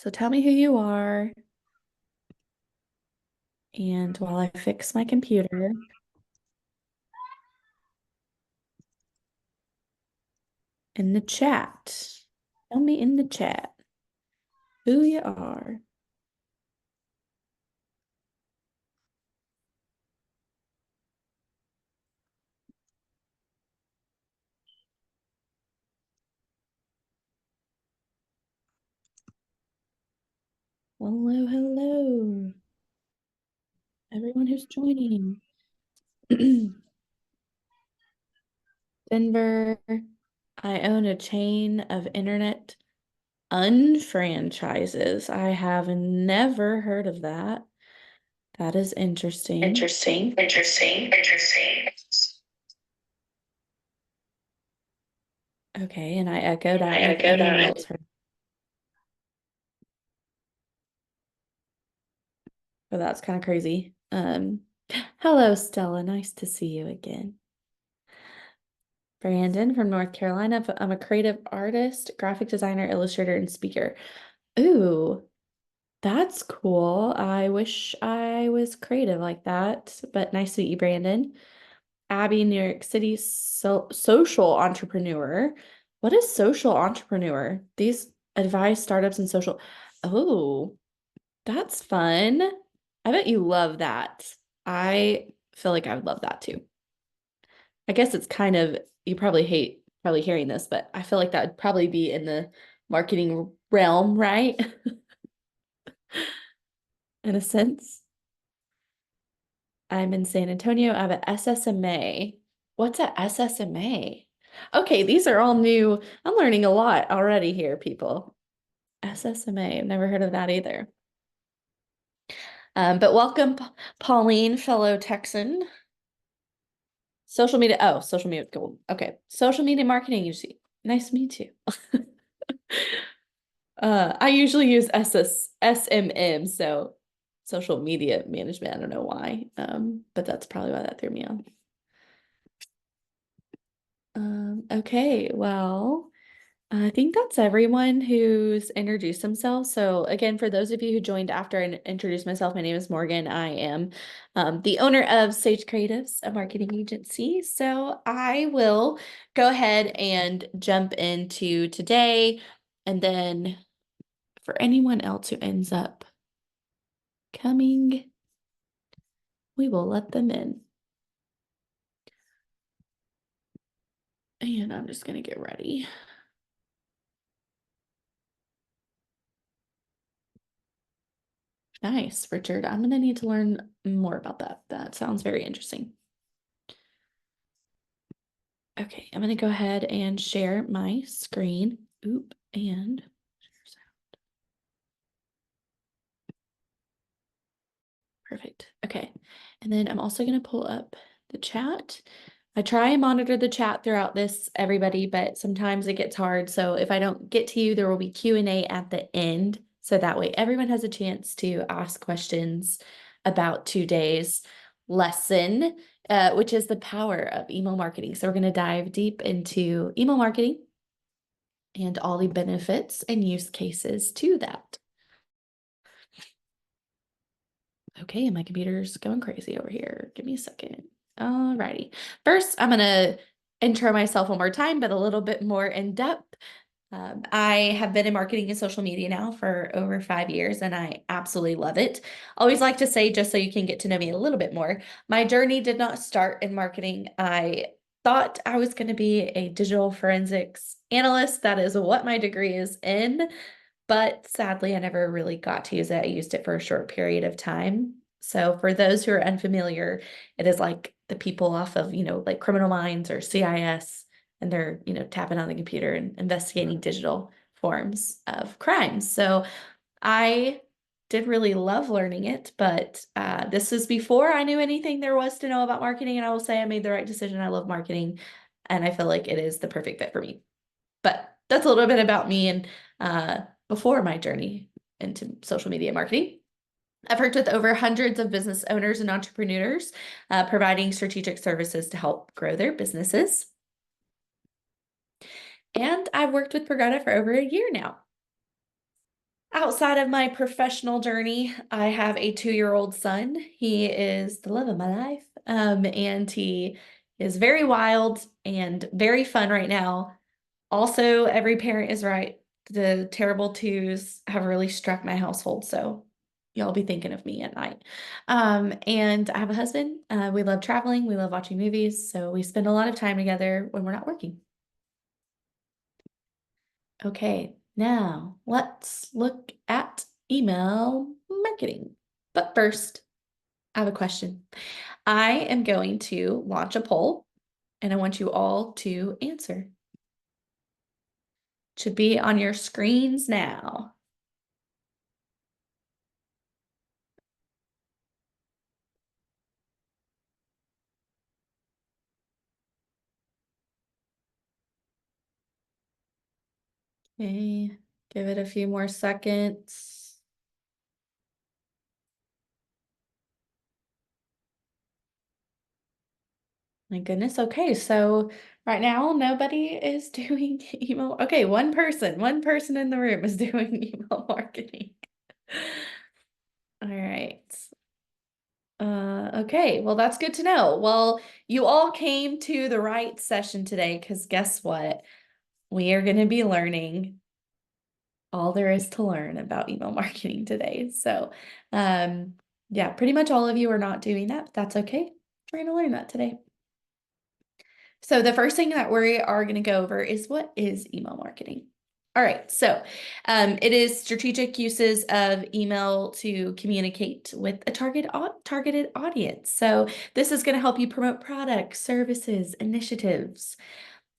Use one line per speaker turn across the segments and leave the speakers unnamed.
So tell me who you are. And while I fix my computer in the chat, tell me in the chat who you are. Hello, hello, everyone who's joining. Denver, I own a chain of internet unfranchises. I have never heard of that. That is interesting.
Interesting.
Okay, and I echoed. I
I
don't know if
echoed
anyone
on
else
it.
heard. But that's kind of crazy. Hello, Stella. Nice to see you again. Brandon from North Carolina. I'm a creative artist, graphic designer, illustrator, and speaker. Ooh, that's cool. I wish I was creative like that, but nice to meet you, Brandon. Abby, New York City, social entrepreneur. What is social entrepreneur? These advise startups and social. Oh, that's fun. I bet you love that. I feel like I would love that too. I guess it's kind of, you probably hate probably hearing this, but I feel like that would probably be in the marketing realm, right? In a sense. I'm in San Antonio. I have a SSMA. What's a SSMA? Okay, these are all new. I'm learning a lot already here, people. SSMA. I've never heard of that either. But welcome, Pauline, fellow Texan. Social media. Oh, social media. Cool. Okay. Social media marketing, you see. Nice to meet you. I usually use SMM, so social media management. I don't know why. But that's probably why that threw me off. Okay, well, I think that's everyone who's introduced themselves. So again, for those of you who joined after I introduced myself, my name is Morgan. I am the owner of Sage Creatives, a marketing agency. So I will go ahead and jump into today. And then for anyone else who ends up coming, we will let them in. And I'm just going to get ready. Nice, Richard. I'm going to need to learn more about that. That sounds very interesting. Okay, I'm going to go ahead and share my screen. Oop, and perfect. Okay, and then I'm also going to pull up the chat. I try and monitor the chat throughout this, everybody, but sometimes it gets hard. So if I don't get to you, there will be Q&A at the end. So that way everyone has a chance to ask questions about today's lesson, which is the power of email marketing. So we're going to dive deep into email marketing and all the benefits and use cases to that. Okay, and my computer's going crazy over here. Give me a second. All righty. First, I'm going to intro myself one more time, but a little bit more in depth. I have been in marketing and social media now for over 5 years, and I absolutely love it. Always like to say, just so you can get to know me a little bit more, my journey did not start in marketing. I thought I was going to be a digital forensics analyst. That is what my degree is in. But sadly, I never really got to use it. I used it for a short period of time. So for those who are unfamiliar, it is like the people off of, like Criminal Minds or CIS, and they're, tapping on the computer and investigating digital forms of crimes. So I did really love learning it, but this was before I knew anything there was to know about marketing. And I will say I made the right decision. I love marketing, and I feel like it is the perfect fit for me. But that's a little bit about me and before my journey into social media marketing. I've worked with over hundreds of business owners and entrepreneurs, providing strategic services to help grow their businesses. And I've worked with Progreda for over a year now. Outside of my professional journey, I have a 2-year-old son. He is the love of my life, and he is very wild and very fun right now. Also, every parent is right. The terrible twos have really struck my household, so y'all be thinking of me at night. And I have a husband. We love traveling. We love watching movies, so we spend a lot of time together when we're not working. Okay, now let's look at email marketing. But first, I have a question. I am going to launch a poll and I want you all to answer. It should be on your screens now. Okay, give it a few more seconds. My goodness. Okay, so right now nobody is doing email. Okay, one person in the room is doing email marketing. All right. Okay, well, that's good to know. Well, you all came to the right session today because guess what? We are going to be learning all there is to learn about email marketing today. So, yeah, pretty much all of you are not doing that, but that's okay. We're going to learn that today. So the first thing that we are going to go over is what is email marketing? All right, so it is strategic uses of email to communicate with a targeted audience. So this is going to help you promote products, services, initiatives.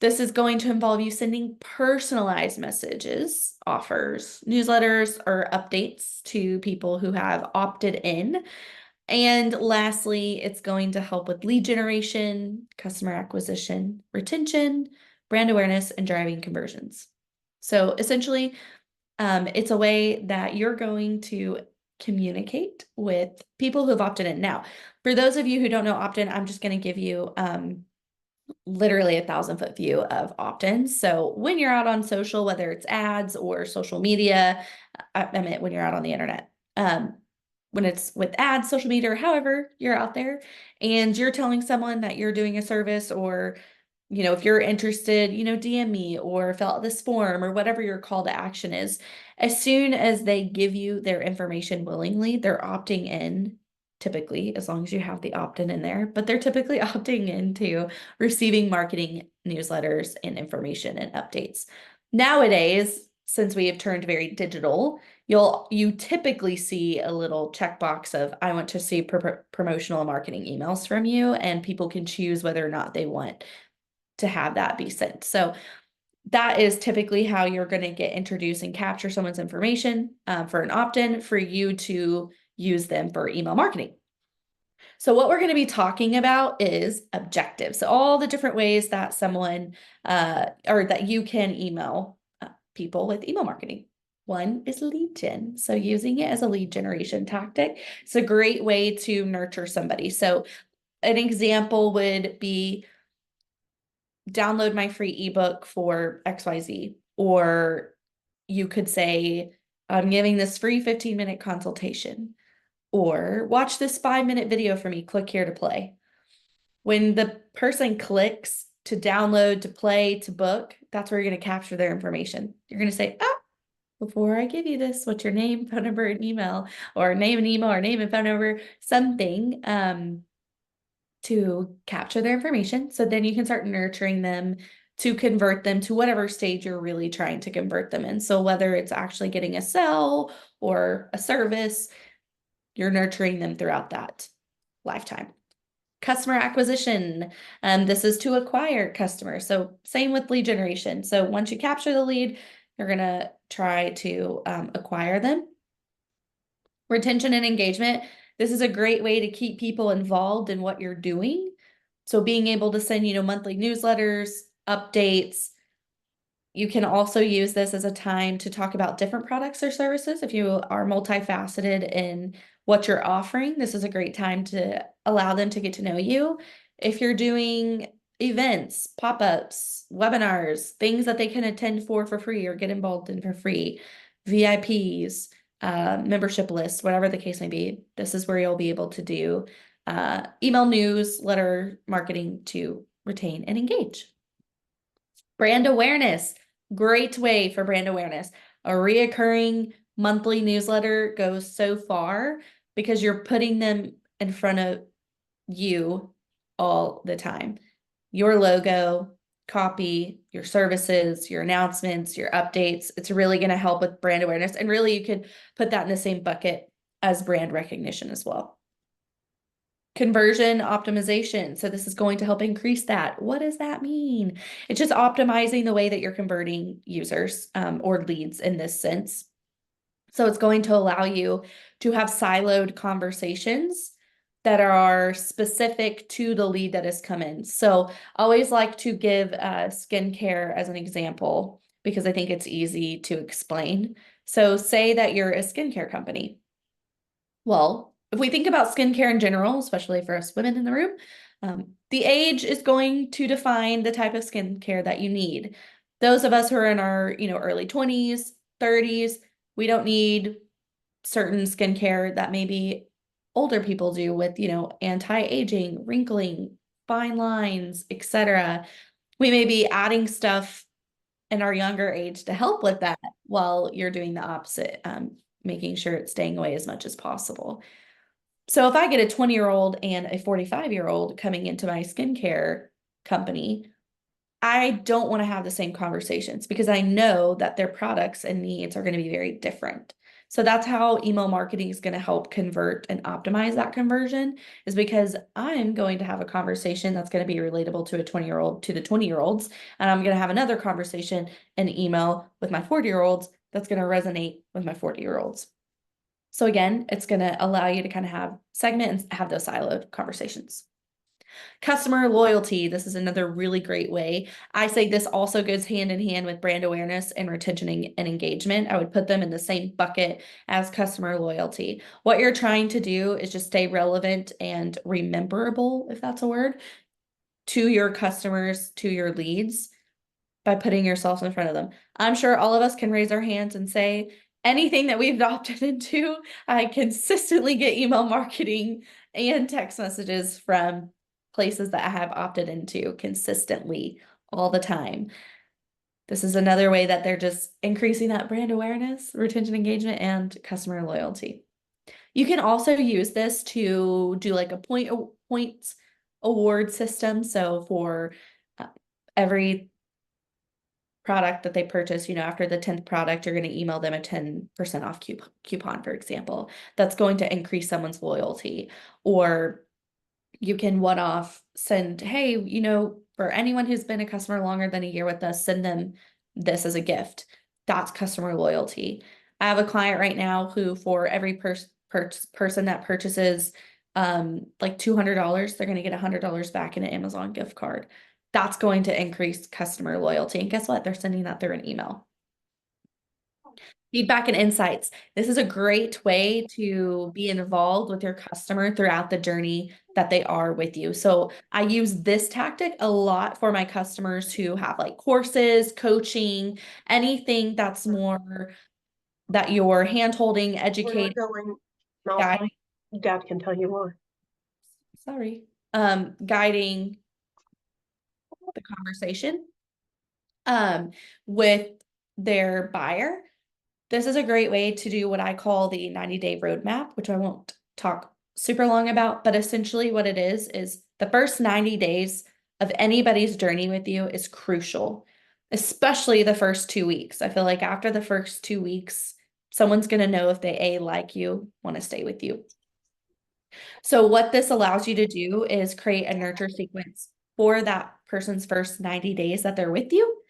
This is going to involve you sending personalized messages, offers, newsletters, or updates to people who have opted in. And lastly, it's going to help with lead generation, customer acquisition, retention, brand awareness, and driving conversions. So essentially, it's a way that you're going to communicate with people who have opted in. Now, for those of you who don't know opt-in, I'm just going to give you literally 1,000-foot view of opt-ins. So when you're out on social, whether it's ads or social media, I mean, when you're out on the internet, when it's with ads, social media, or however you're out there, and you're telling someone that you're doing a service or if you're interested, DM me or fill out this form or whatever your call to action is. As soon as they give you their information willingly, they're opting in, typically, as long as you have the opt-in in there, but they're typically opting into receiving marketing newsletters and information and updates. Nowadays, since we have turned very digital, you typically see a little checkbox of I want to see promotional marketing emails from you, and people can choose whether or not they want to have that be sent. So that is typically how you're going to get introduced and capture someone's information for an opt-in for you to use them for email marketing. So what we're going to be talking about is objectives. So all the different ways that someone or that you can email people with email marketing. One is lead gen. So using it as a lead generation tactic. It's a great way to nurture somebody. So an example would be download my free ebook for XYZ. Or you could say, I'm giving this free 15-minute consultation. Or watch this 5-minute video for me. Click here to play. When the person clicks to download, to play, to book, that's where you're going to capture their information. You're going to say, before I give you this, what's your name, phone number, and email, or name and email, or name and phone number, something to capture their information. So then you can start nurturing them to convert them to whatever stage you're really trying to convert them in. So whether it's actually getting a sell or a service, you're nurturing them throughout that lifetime. Customer acquisition. This is to acquire customers. So same with lead generation. So once you capture the lead, you're going to try to acquire them. Retention and engagement. This is a great way to keep people involved in what you're doing. So being able to send, monthly newsletters, updates. You can also use this as a time to talk about different products or services. If you are multifaceted in what you're offering, this is a great time to allow them to get to know you. If you're doing events, pop-ups, webinars, things that they can attend for free or get involved in for free, VIPs, membership lists, whatever the case may be. This is where you'll be able to do email newsletter marketing to retain and engage. Brand awareness, great way for brand awareness. A reoccurring monthly newsletter goes so far because you're putting them in front of you all the time. Your logo, copy, your services, your announcements, your updates. It's really going to help with brand awareness. And really, you could put that in the same bucket as brand recognition as well. Conversion optimization. So this is going to help increase that. What does that mean? It's just optimizing the way that you're converting users or leads in this sense. So it's going to allow you to have siloed conversations that are specific to the lead that has come in. So I always like to give skincare as an example because I think it's easy to explain. So say that you're a skincare company. Well, if we think about skincare in general, especially for us women in the room, the age is going to define the type of skincare that you need. Those of us who are in our, early 20s, 30s, we don't need certain skincare that maybe older people do with, anti-aging, wrinkling, fine lines, etc. We may be adding stuff in our younger age to help with that while you're doing the opposite, making sure it's staying away as much as possible. So if I get a 20-year-old and a 45-year-old coming into my skincare company, I don't want to have the same conversations because I know that their products and needs are going to be very different. So that's how email marketing is going to help convert and optimize that conversion, is because I'm going to have a conversation that's going to be relatable to a 20-year-old, to the 20-year-olds, and I'm going to have another conversation in email with my 40-year-olds that's going to resonate with my 40-year-olds. So again, it's going to allow you to kind of have segment and have those siloed conversations. Customer loyalty. This is another really great way. I say this also goes hand in hand with brand awareness and retention and engagement. I would put them in the same bucket as customer loyalty. What you're trying to do is just stay relevant and rememberable, if that's a word, to your customers, to your leads by putting yourself in front of them. I'm sure all of us can raise our hands and say, anything that we've opted into, I consistently get email marketing and text messages from places that I have opted into consistently all the time. This is another way that they're just increasing that brand awareness, retention engagement, and customer loyalty. You can also use this to do like a points award system. So for every product that they purchase, after the 10th product, you're going to email them a 10% off coupon, for example. That's going to increase someone's loyalty. Or you can one-off send, hey, for anyone who's been a customer longer than a year with us, send them this as a gift. That's customer loyalty. I have a client right now who, for every person that purchases like $200, they're going to get $100 back in an Amazon gift card. That's going to increase customer loyalty. And guess what? They're sending that through an email. Feedback and insights. This is a great way to be involved with your customer throughout the journey that they are with you. So I use this tactic a lot for my customers who have like courses, coaching, anything that's more that you're hand-holding, educating.
Guiding. Dad can tell you more.
Sorry. Guiding the conversation with their buyer. This is a great way to do what I call the 90-day roadmap, which I won't talk super long about, but essentially what it is the first 90 days of anybody's journey with you is crucial, especially the first 2 weeks. I feel like after the first 2 weeks, someone's going to know if they like you, want to stay with you. So what this allows you to do is create a nurture sequence for that person's first 90 days that they're with you.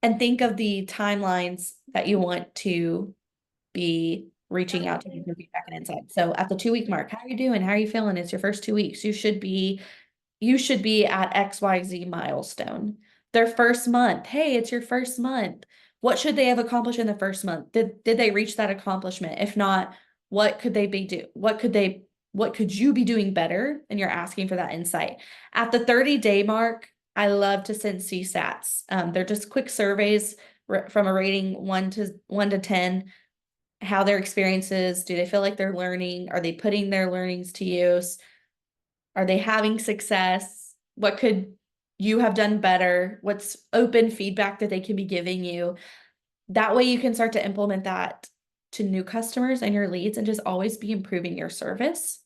And think of the timelines that you want to be reaching out to give feedback and insight. So at the 2-week mark, how are you doing? How are you feeling? It's your first 2 weeks. You should be at XYZ milestone. Their first month, hey, it's your first month. What should they have accomplished in the first month? Did they reach that accomplishment? If not, what could they be what could you be doing better? And you're asking for that insight. At the 30-day mark, I love to send CSATs. They're just quick surveys from a rating 1 to 10, how their experience is. Do they feel like they're learning? Are they putting their learnings to use? Are they having success? What could you have done better? What's open feedback that they can be giving you? That way you can start to implement that to new customers and your leads and just always be improving your service.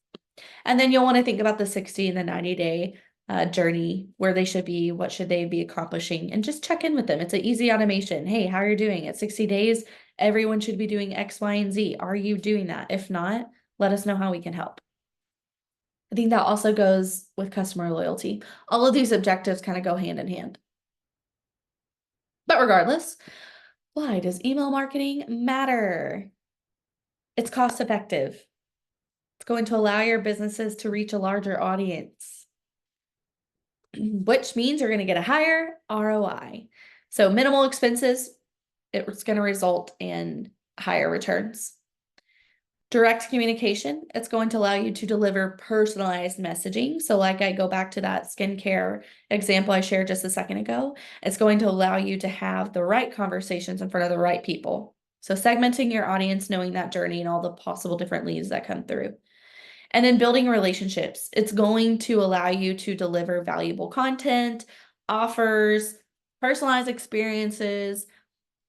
And then you'll want to think about the 60 and the 90-day journey, where they should be, what should they be accomplishing, and just check in with them. It's an easy automation. Hey, how are you doing? At 60 days, everyone should be doing X, Y, and Z. Are you doing that? If not, let us know how we can help. I think that also goes with customer loyalty. All of these objectives kind of go hand in hand. But regardless, why does email marketing matter? It's cost effective. It's going to allow your businesses to reach a larger audience, which means you're going to get a higher ROI. So minimal expenses, it's going to result in higher returns. Direct communication, it's going to allow you to deliver personalized messaging. So like I go back to that skincare example I shared just a second ago, it's going to allow you to have the right conversations in front of the right people. So segmenting your audience, knowing that journey and all the possible different leads that come through. And then building relationships. It's going to allow you to deliver valuable content, offers, personalized experiences.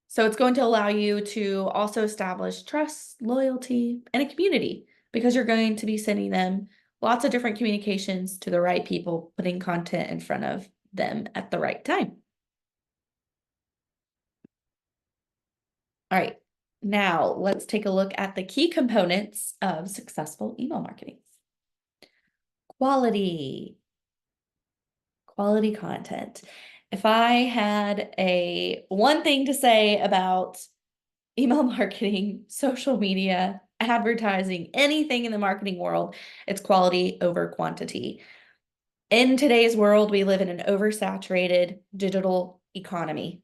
So it's going to allow you to also establish trust, loyalty, and a community, because you're going to be sending them lots of different communications to the right people, putting content in front of them at the right time. All right, now let's take a look at the key components of successful email marketing. Quality content. If I had one thing to say about email marketing, social media, advertising, anything in the marketing world, it's quality over quantity. In today's world, we live in an oversaturated digital economy.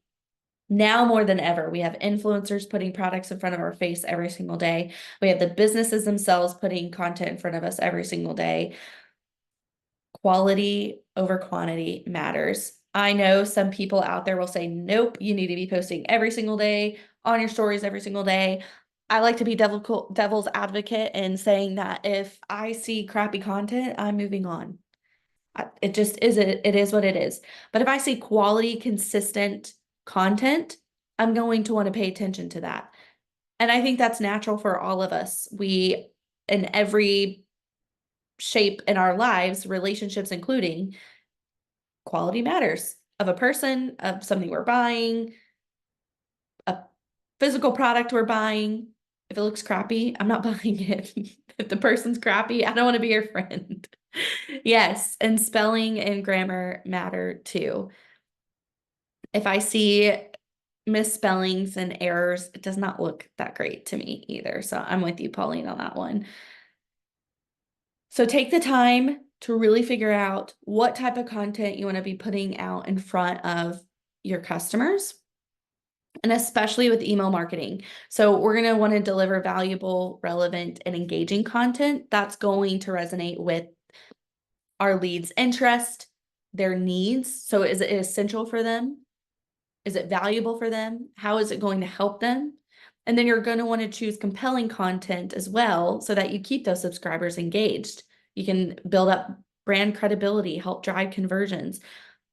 Now more than ever, we have influencers putting products in front of our face every single day. We have the businesses themselves putting content in front of us every single day. Quality over quantity matters. I know some people out there will say, nope, you need to be posting every single day on your stories every single day. I like to be devil's advocate and saying that if I see crappy content, I'm moving on. It just is, it is what it is. But if I see quality, consistent content, I'm going to want to pay attention to that. And I think that's natural for all of us. We, in every shape in our lives, relationships including, quality matters, of a person, of something we're buying, a physical product we're buying. If it looks crappy, I'm not buying it. If the person's crappy, I don't want to be your friend. Yes, and spelling and grammar matter too. If I see misspellings and errors, it does not look that great to me either. So I'm with you, Pauline, on that one. So take the time to really figure out what type of content you want to be putting out in front of your customers, and especially with email marketing. So we're going to want to deliver valuable, relevant, and engaging content that's going to resonate with our leads' interest, their needs. So is it essential for them? Is it valuable for them? How is it going to help them? And then you're going to want to choose compelling content as well, so that you keep those subscribers engaged. You can build up brand credibility, help drive conversions.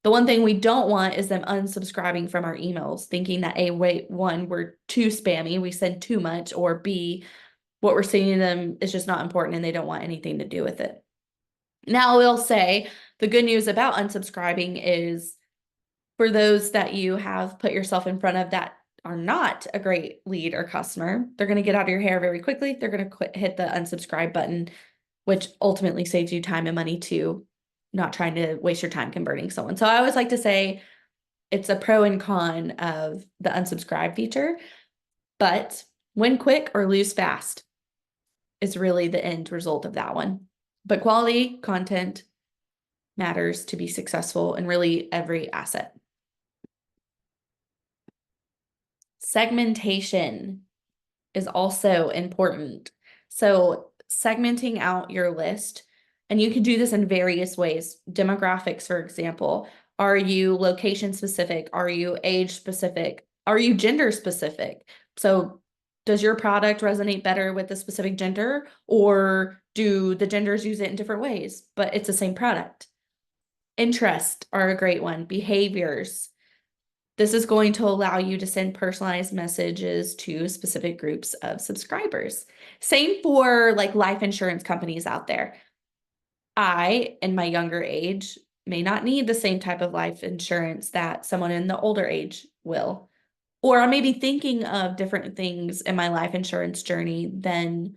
The one thing we don't want is them unsubscribing from our emails, thinking that A, wait, one, we're too spammy, we send too much, or B, what we're sending them is just not important and they don't want anything to do with it. Now, we'll say the good news about unsubscribing is, for those that you have put yourself in front of that are not a great lead or customer, they're going to get out of your hair very quickly. They're going to hit the unsubscribe button, which ultimately saves you time and money too, not trying to waste your time converting someone. So I always like to say it's a pro and con of the unsubscribe feature, but win quick or lose fast is really the end result of that one. But quality content matters to be successful in really every asset. Segmentation is also important. So segmenting out your list, and you can do this in various ways. Demographics, for example. Are you location specific? Are you age specific? Are you gender specific? So does your product resonate better with the specific gender, or do the genders use it in different ways, but it's the same product? Interests are a great one. Behaviors. This is going to allow you to send personalized messages to specific groups of subscribers. Same for like life insurance companies out there. I, in my younger age, may not need the same type of life insurance that someone in the older age will. Or I may be thinking of different things in my life insurance journey than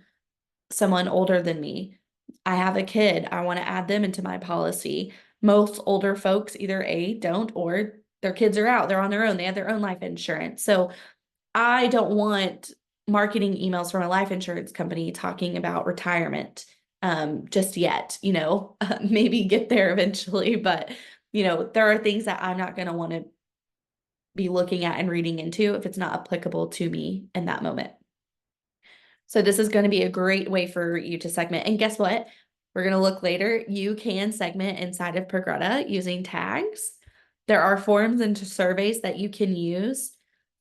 someone older than me. I have a kid. I want to add them into my policy. Most older folks either A, don't, or their kids are out. They're on their own. They have their own life insurance. So I don't want marketing emails from a life insurance company talking about retirement just yet, maybe get there eventually. But, there are things that I'm not going to want to be looking at and reading into if it's not applicable to me in that moment. So this is going to be a great way for you to segment. And guess what? We're going to look later. You can segment inside of Progreda using tags. There are forms and surveys that you can use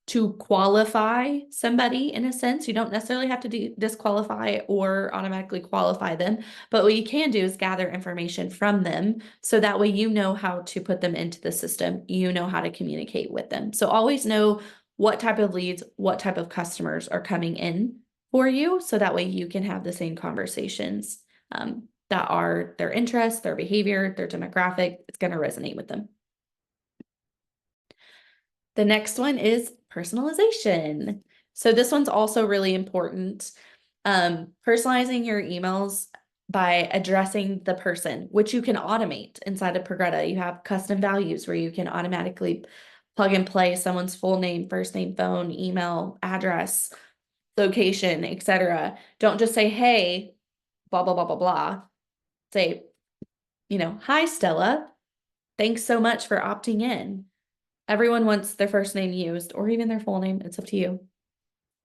to qualify somebody in a sense. You don't necessarily have to disqualify or automatically qualify them, but what you can do is gather information from them so that way you know how to put them into the system. You know how to communicate with them. So always know what type of leads, what type of customers are coming in for you so that way you can have the same conversations that are their interests, their behavior, their demographic. It's going to resonate with them. The next one is personalization. So this one's also really important. Personalizing your emails by addressing the person, which you can automate inside of Progreda. You have custom values where you can automatically plug and play someone's full name, first name, phone, email, address, location, etc. Don't just say, hey, blah, blah, blah, blah, blah. Say, hi, Stella. Thanks so much for opting in. Everyone wants their first name used or even their full name. It's up to you.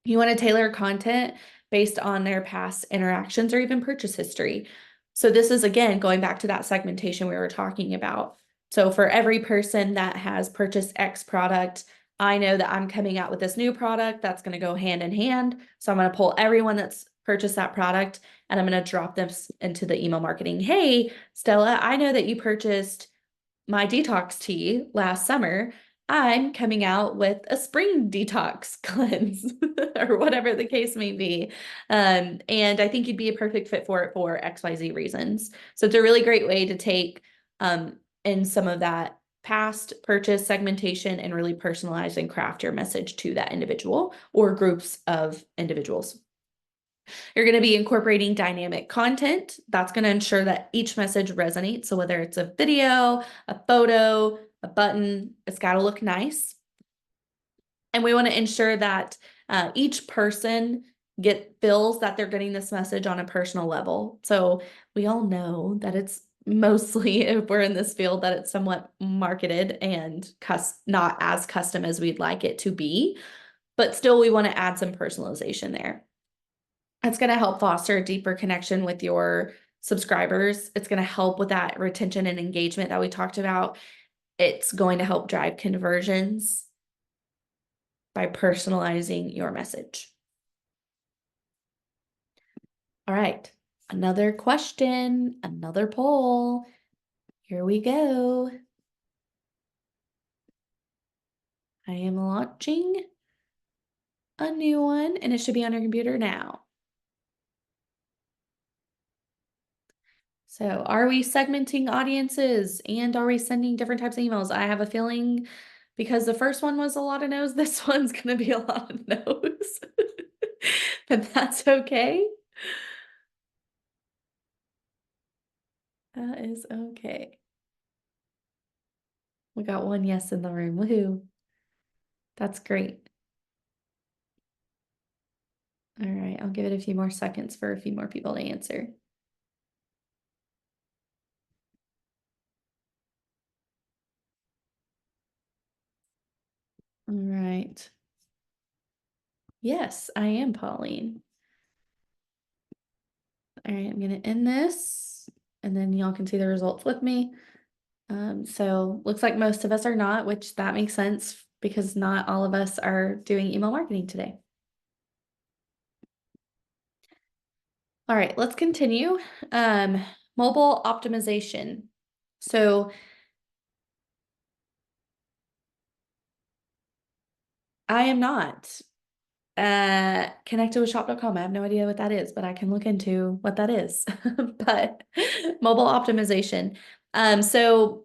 You want to tailor content based on their past interactions or even purchase history. So this is, again, going back to that segmentation we were talking about. So for every person that has purchased X product, I know that I'm coming out with this new product that's going to go hand in hand. So I'm going to pull everyone that's purchased that product and I'm going to drop this into the email marketing. Hey, Stella, I know that you purchased my detox tea last summer. I'm coming out with a spring detox cleanse or whatever the case may be. And I think you'd be a perfect fit for it for XYZ reasons. So it's a really great way to take in some of that past purchase segmentation and really personalize and craft your message to that individual or groups of individuals. You're going to be incorporating dynamic content. That's going to ensure that each message resonates. So whether it's a video, a photo, a button, it's got to look nice. And we want to ensure that each person feels that they're getting this message on a personal level. So we all know that it's mostly, if we're in this field, that it's somewhat marketed and not as custom as we'd like it to be. But still, we want to add some personalization there. It's going to help foster a deeper connection with your subscribers. It's going to help with that retention and engagement that we talked about. It's going to help drive conversions by personalizing your message. All right, another question, another poll. Here we go. I am launching a new one and it should be on your computer now. So are we segmenting audiences and are we sending different types of emails? I have a feeling because the first one was a lot of no's, this one's going to be a lot of no's. But that's okay. That is okay. We got one yes in the room. Woohoo. That's great. All right, I'll give it a few more seconds for a few more people to answer. All right. Yes, I am Pauline. All right, I'm going to end this and then y'all can see the results with me. So looks like most of us are not, which that makes sense. because not all of us are doing email marketing today. All right, let's continue. Mobile optimization. So I am not connected with shop.com. I have no idea what that is, but I can look into what that is. But mobile optimization. So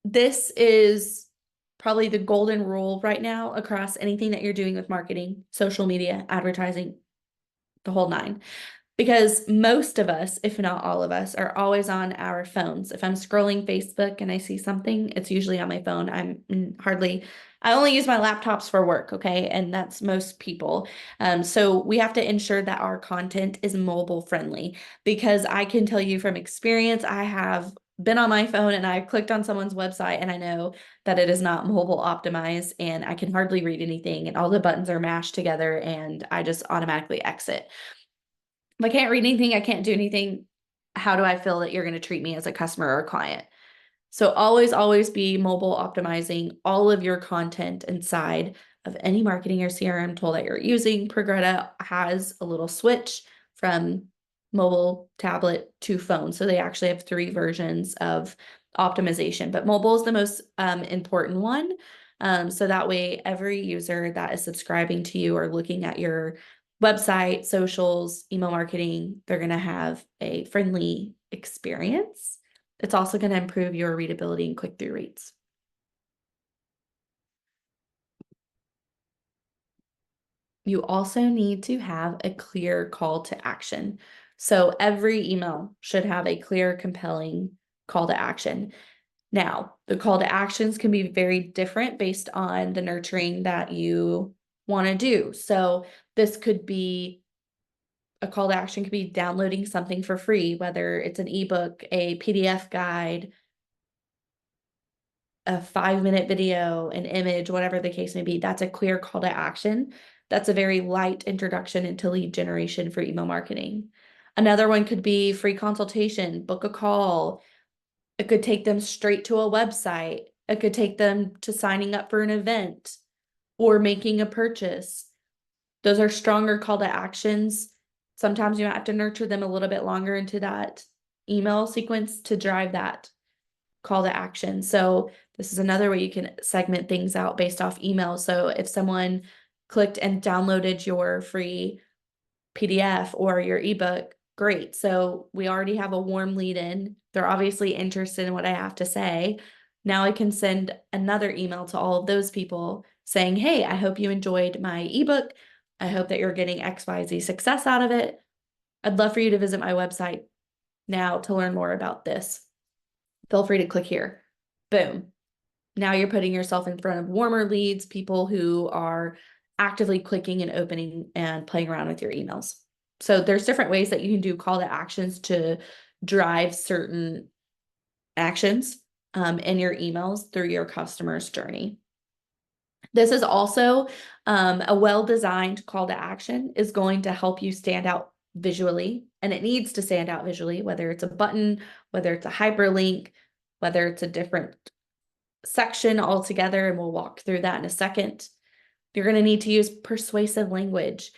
this is probably the golden rule right now across anything that you're doing with marketing, social media, advertising, the whole nine. Because most of us, if not all of us, are always on our phones. If I'm scrolling Facebook and I see something, it's usually on my phone. I only use my laptops for work, okay? And that's most people. So we have to ensure that our content is mobile friendly because I can tell you from experience, I have been on my phone and I clicked on someone's website and I know that it is not mobile optimized and I can hardly read anything and all the buttons are mashed together and I just automatically exit. If I can't read anything, I can't do anything. How do I feel that you're going to treat me as a customer or a client? So always, always be mobile optimizing all of your content inside of any marketing or CRM tool that you're using. Progreda has a little switch from mobile, tablet to phone. So they actually have three versions of optimization, but mobile is the most important one. So that way, every user that is subscribing to you or looking at your website, socials, email marketing, they're going to have a friendly experience. It's also going to improve your readability and click-through rates. You also need to have a clear call to action. So every email should have a clear, compelling call to action. Now, the call to actions can be very different based on the nurturing that you want to do. So this could be a call to action could be downloading something for free, whether it's an ebook, a PDF guide, a 5-minute video, an image, whatever the case may be. That's a clear call to action. That's a very light introduction into lead generation for email marketing. Another one could be free consultation, book a call. It could take them straight to a website. It could take them to signing up for an event or making a purchase. Those are stronger call to actions. Sometimes you have to nurture them a little bit longer into that email sequence to drive that call to action. So this is another way you can segment things out based off email. So if someone clicked and downloaded your free PDF or your ebook, great. So we already have a warm lead in. They're obviously interested in what I have to say. Now I can send another email to all of those people saying, hey, I hope you enjoyed my ebook. I hope that you're getting XYZ success out of it. I'd love for you to visit my website now to learn more about this. Feel free to click here. Boom. Now you're putting yourself in front of warmer leads, people who are actively clicking and opening and playing around with your emails. So there's different ways that you can do call to actions to drive certain actions in your emails through your customer's journey. This is also a well-designed call to action is going to help you stand out visually, and it needs to stand out visually, whether it's a button, whether it's a hyperlink, whether it's a different section altogether, and we'll walk through that in a second. You're going to need to use persuasive language.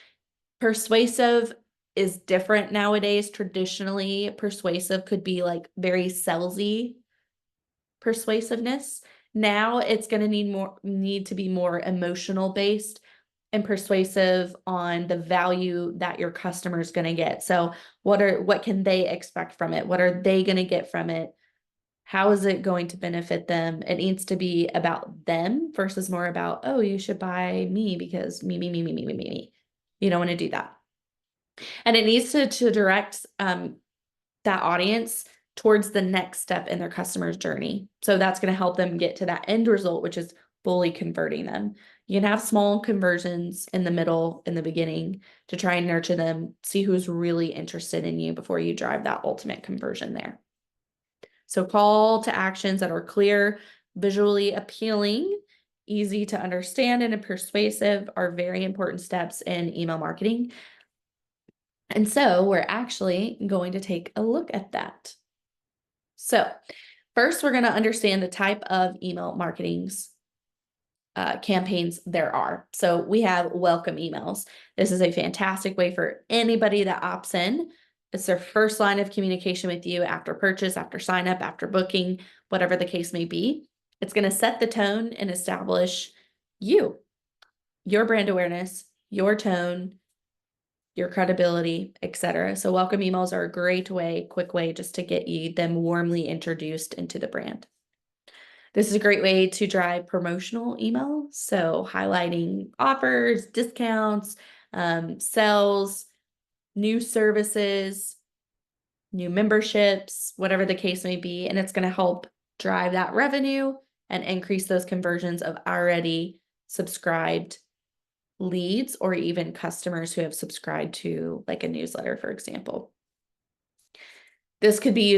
Persuasive is different nowadays. Traditionally, persuasive could be like very salesy persuasiveness. Now it's going to need to be more emotional based and persuasive on the value that your customer is going to get. So what can they expect from it? What are they going to get from it? How is it going to benefit them? It needs to be about them versus more about, oh, you should buy me because me, me, me, me, me, me, me, me. You don't want to do that. And it needs to direct that audience towards the next step in their customer's journey. So that's going to help them get to that end result, which is fully converting them. You can have small conversions in the middle, in the beginning, to try and nurture them, see who's really interested in you before you drive that ultimate conversion there. So call to actions that are clear, visually appealing, easy to understand, and persuasive are very important steps in email marketing. And so we're actually going to take a look at that. So first, we're going to understand the type of email marketings campaigns there are. So we have welcome emails. This is a fantastic way for anybody that opts in. It's their first line of communication with you after purchase, after sign up, after booking, whatever the case may be. It's going to set the tone and establish you, your brand awareness, your tone, your credibility, etc. So welcome emails are a great way, quick way just to get them warmly introduced into the brand. This is a great way to drive promotional email. So highlighting offers, discounts, sales, new services, new memberships, whatever the case may be. And it's going to help drive that revenue and increase those conversions of already subscribed leads or even customers who have subscribed to like a newsletter, for example. This could be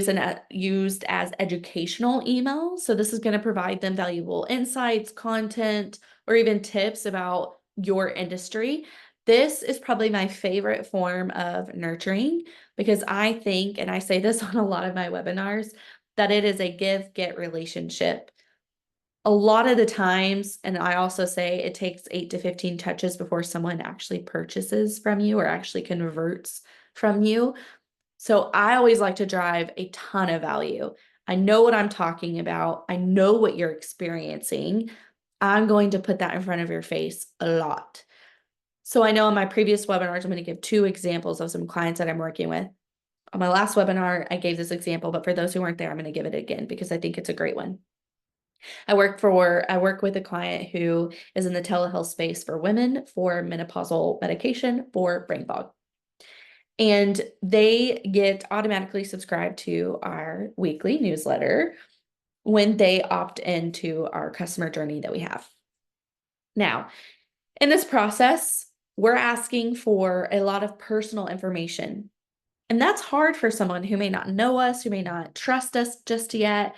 used as educational email. So this is going to provide them valuable insights, content, or even tips about your industry. This is probably my favorite form of nurturing because I think, and I say this on a lot of my webinars, that it is a give-get relationship. A lot of the times, and I also say it takes 8 to 15 touches before someone actually purchases from you or actually converts from you. So I always like to drive a ton of value. I know what I'm talking about. I know what you're experiencing. I'm going to put that in front of your face a lot. So I know in my previous webinars, I'm going to give 2 examples of some clients that I'm working with. On my last webinar, I gave this example, but for those who weren't there, I'm going to give it again because I think it's a great one. I work with a client who is in the telehealth space for women for menopausal medication for brain fog. And they get automatically subscribed to our weekly newsletter when they opt into our customer journey that we have. Now, in this process, we're asking for a lot of personal information. And that's hard for someone who may not know us, who may not trust us just yet.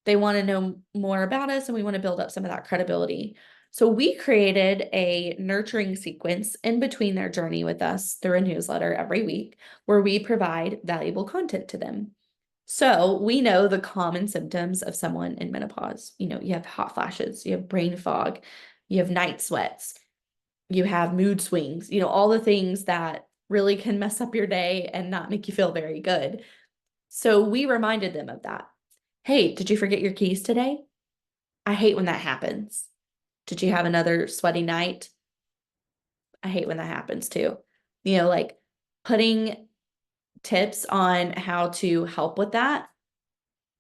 They want to know more about us and we want to build up some of that credibility. So we created a nurturing sequence in between their journey with us through a newsletter every week where we provide valuable content to them. So we know the common symptoms of someone in menopause. You have hot flashes, you have brain fog, you have night sweats, you have mood swings, all the things that really can mess up your day and not make you feel very good. So we reminded them of that. Hey, did you forget your keys today? I hate when that happens. Did you have another sweaty night? I hate when that happens too. Like putting tips on how to help with that.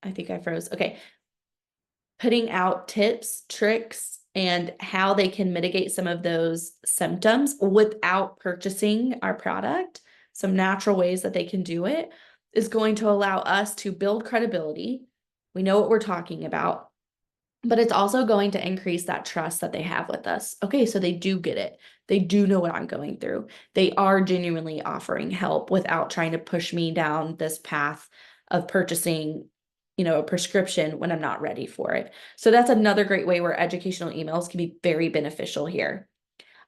I think I froze. Okay. Putting out tips, tricks, and how they can mitigate some of those symptoms without purchasing our product, some natural ways that they can do it, is going to allow us to build credibility. We know what we're talking about, but it's also going to increase that trust that they have with us. Okay, so they do get it. They do know what I'm going through. They are genuinely offering help without trying to push me down this path of purchasing, a prescription when I'm not ready for it. So that's another great way where educational emails can be very beneficial here.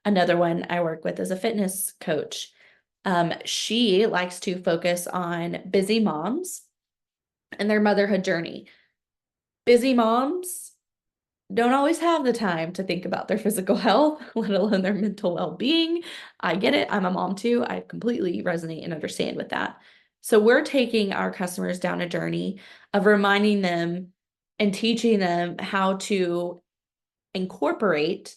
Another one I work with is a fitness coach. She likes to focus on busy moms and their motherhood journey. Busy moms don't always have the time to think about their physical health, let alone their mental well-being. I get it. I'm a mom too. I completely resonate and understand with that. So we're taking our customers down a journey of reminding them and teaching them how to incorporate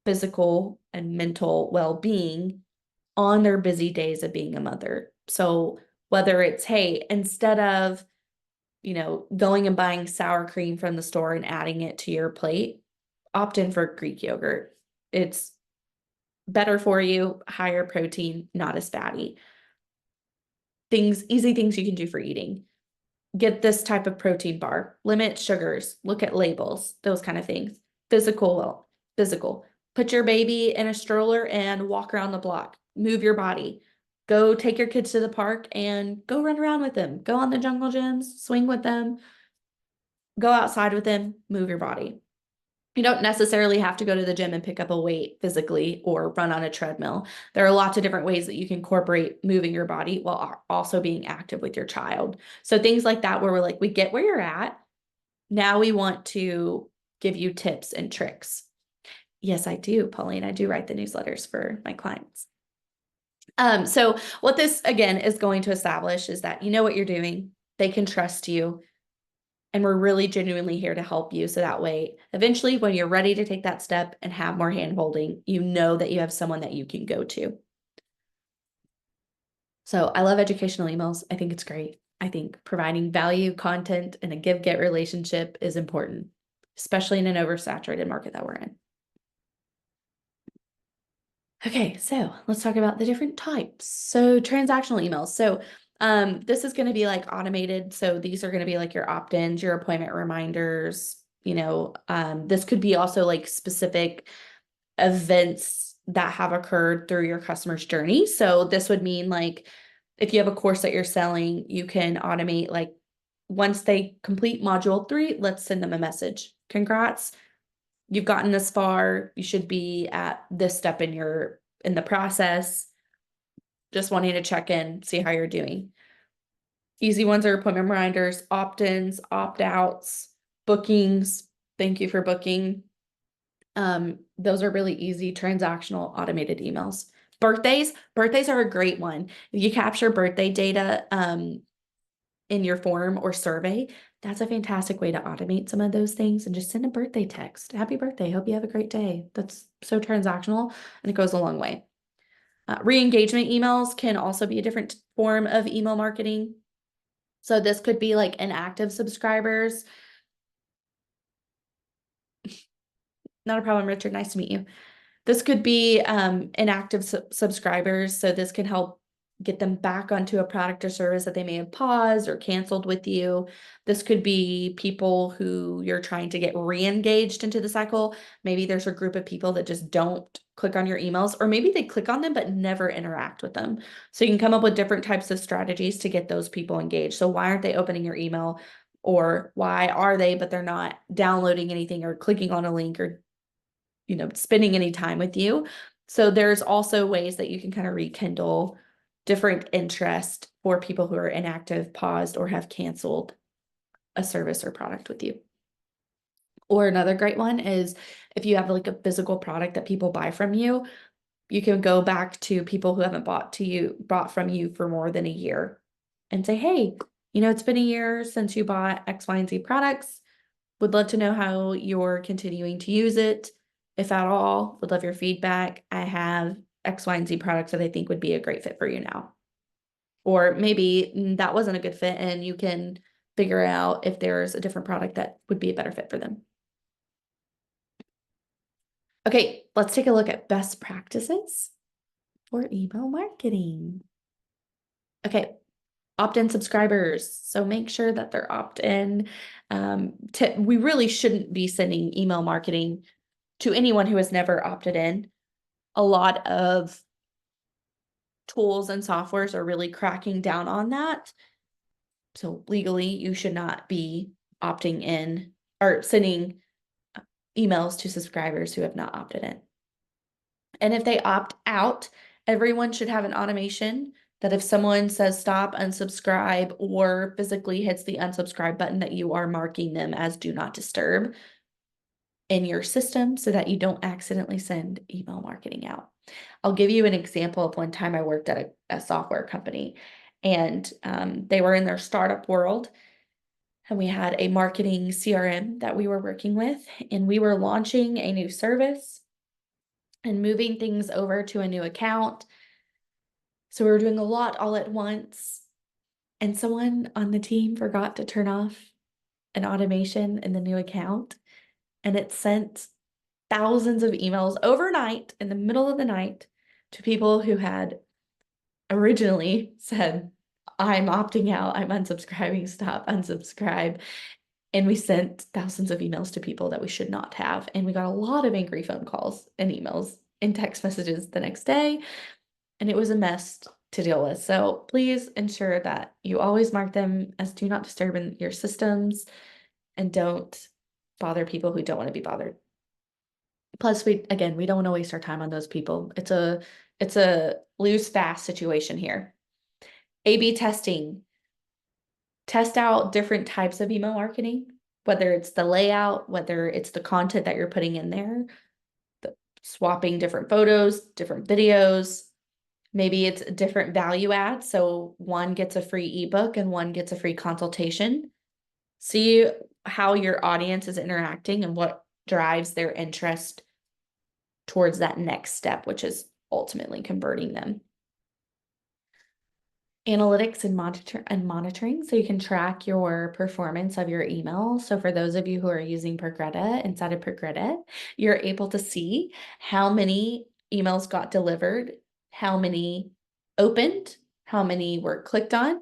physical and mental well-being on their busy days of being a mother. So whether it's, hey, instead of going and buying sour cream from the store and adding it to your plate, opt in for Greek yogurt. It's better for you, higher protein, not as fatty. Easy things you can do for eating. Get this type of protein bar, limit sugars, look at labels, those kind of things. Physical. Put your baby in a stroller and walk around the block, move your body. Go take your kids to the park and go run around with them. Go on the jungle gyms, swing with them, go outside with them, move your body. You don't necessarily have to go to the gym and pick up a weight physically or run on a treadmill. There are lots of different ways that you can incorporate moving your body while also being active with your child. So things like that, where we're like, we get where you're at. Now we want to give you tips and tricks. Yes, I do, Pauline. I do write the newsletters for my clients. So what this again is going to establish is that you know what you're doing, they can trust you, and we're really genuinely here to help you. So that way, eventually, when you're ready to take that step and have more hand holding, you know that you have someone that you can go to. So I love educational emails. I think it's great. I think providing value, content, and a give-get relationship is important, especially in an oversaturated market that we're in. Okay, so let's talk about the different types. So transactional emails. So this is going to be like automated. So these are going to be like your opt-ins, your appointment reminders. This could be also like specific events that have occurred through your customer's journey. So this would mean like if you have a course that you're selling, you can automate like once they complete module 3, let's send them a message. Congrats, you've gotten this far. You should be at this step in the process. Just wanting to check in, see how you're doing. Easy ones are appointment reminders, opt-ins, opt-outs, bookings. Thank you for booking. Those are really easy transactional automated emails. Birthdays are a great one. If you capture birthday data in your form or survey, that's a fantastic way to automate some of those things and just send a birthday text. Happy birthday. Hope you have a great day. That's so transactional and it goes a long way. Re-engagement emails can also be a different form of email marketing. So this could be like inactive subscribers. Not a problem, Richard. Nice to meet you. This could be inactive subscribers. So this can help get them back onto a product or service that they may have paused or canceled with you. This could be people who you're trying to get re-engaged into the cycle. Maybe there's a group of people that just don't click on your emails, or maybe they click on them but never interact with them. So you can come up with different types of strategies to get those people engaged. So why aren't they opening your email? Or why are they, but they're not downloading anything or clicking on a link or spending any time with you. So there's also ways that you can kind of rekindle different interest for people who are inactive, paused, or have canceled a service or product with you. Or another great one is if you have like a physical product that people buy from you, you can go back to people who haven't bought from you for more than a year and say, hey, it's been a year since you bought X, Y, and Z products. Would love to know how you're continuing to use it, if at all. Would love your feedback. I have X, Y, and Z products that I think would be a great fit for you now. Or maybe that wasn't a good fit and you can figure out if there's a different product that would be a better fit for them. Okay, let's take a look at best practices for email marketing. Okay, opt-in subscribers. So make sure that they're opt-in. We really shouldn't be sending email marketing to anyone who has never opted in. A lot of tools and softwares are really cracking down on that. So legally, you should not be opting in or sending emails to subscribers who have not opted in. And if they opt out, everyone should have an automation that if someone says stop, unsubscribe, or physically hits the unsubscribe button, that you are marking them as do not disturb in your system so that you don't accidentally send email marketing out. I'll give you an example of one time I worked at a software company and they were in their startup world and we had a marketing CRM that we were working with and we were launching a new service and moving things over to a new account. So we were doing a lot all at once and someone on the team forgot to turn off an automation in the new account and it sent thousands of emails overnight in the middle of the night to people who had originally said, I'm opting out, I'm unsubscribing, stop, unsubscribe. And we sent thousands of emails to people that we should not have. And we got a lot of angry phone calls and emails and text messages the next day. And it was a mess to deal with. So please ensure that you always mark them as do not disturb in your systems and don't bother people who don't want to be bothered. Plus, we don't want to waste our time on those people. It's a lose fast situation here. A/B testing. Test out different types of email marketing, whether it's the layout, whether it's the content that you're putting in there, swapping different photos, different videos. Maybe it's a different value add. So one gets a free ebook and one gets a free consultation. See how your audience is interacting and what drives their interest towards that next step, which is ultimately converting them. Analytics and monitoring, so you can track your performance of your email. So for those of you who are using Progreda, inside of Progreda, you're able to see how many emails got delivered, how many opened, how many were clicked on,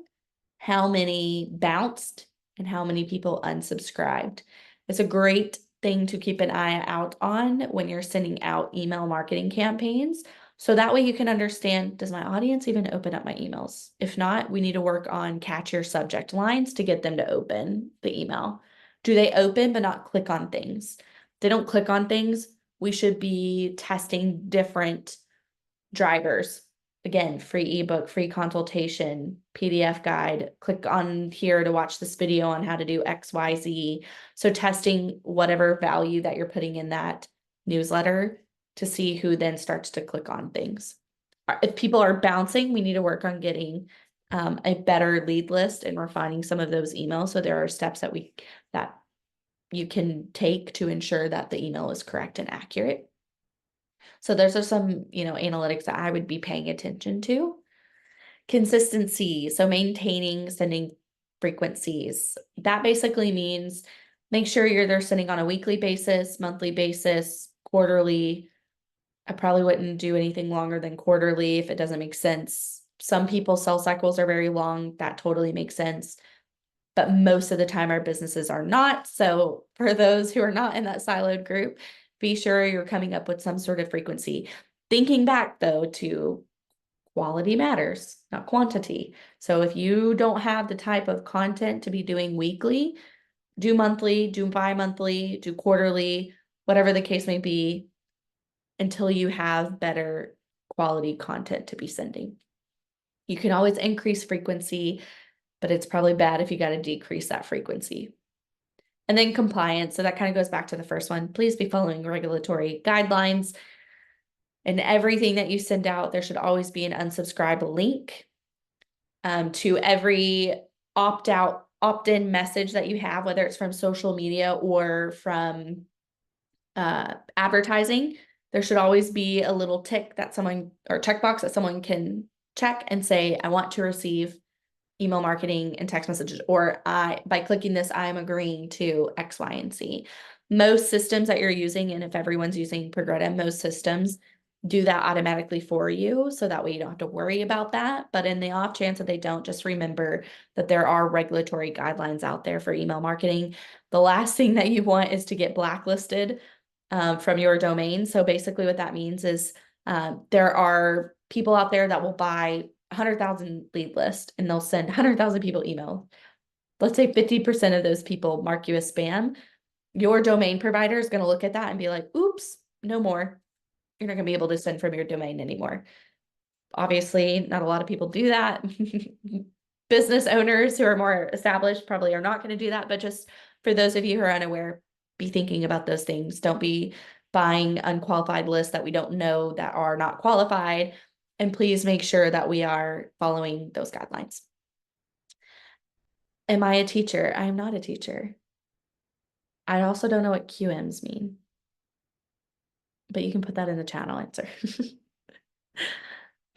how many bounced, and how many people unsubscribed. It's a great thing to keep an eye out on when you're sending out email marketing campaigns. So that way you can understand, does my audience even open up my emails? If not, we need to work on catchier subject lines to get them to open the email. Do they open but not click on things? If they don't click on things, we should be testing different drivers. Again, free ebook, free consultation, PDF guide. Click on here to watch this video on how to do XYZ. So testing whatever value that you're putting in that newsletter to see who then starts to click on things. If people are bouncing, we need to work on getting a better lead list and refining some of those emails. So there are steps that you can take to ensure that the email is correct and accurate. So those are some, analytics that I would be paying attention to. Consistency, so maintaining sending frequencies. That basically means make sure you're there sending on a weekly basis, monthly basis, quarterly. I probably wouldn't do anything longer than quarterly if it doesn't make sense. Some people's sales cycles are very long. That totally makes sense. But most of the time, our businesses are not. So for those who are not in that siloed group, be sure you're coming up with some sort of frequency. Thinking back, though, to quality matters, not quantity. So if you don't have the type of content to be doing weekly, do monthly, do bi-monthly, do quarterly, whatever the case may be, until you have better quality content to be sending. You can always increase frequency, but it's probably bad if you got to decrease that frequency. And then compliance. So that kind of goes back to the first one. Please be following regulatory guidelines. And everything that you send out, there should always be an unsubscribe link to every opt-out, opt-in message that you have, whether it's from social media or from advertising. There should always be a little tick that someone, or checkbox that someone can check and say, I want to receive email marketing and text messages, or by clicking this, I am agreeing to X, Y, and Z. Most systems that you're using, and if everyone's using Progreda, most systems do that automatically for you. So that way you don't have to worry about that. But in the off chance that they don't, just remember that there are regulatory guidelines out there for email marketing. The last thing that you want is to get blacklisted from your domain. So basically what that means is there are people out there that will buy 100,000 lead list and they'll send 100,000 people email. Let's say 50% of those people mark you as spam. Your domain provider is going to look at that and be like, oops, no more. You're not going to be able to send from your domain anymore. Obviously, not a lot of people do that. Business owners who are more established probably are not going to do that. But just for those of you who are unaware, be thinking about those things. Don't be buying unqualified lists that we don't know that are not qualified. And please make sure that we are following those guidelines. Am I a teacher? I am not a teacher. I also don't know what QMs mean, but you can put that in the channel answer.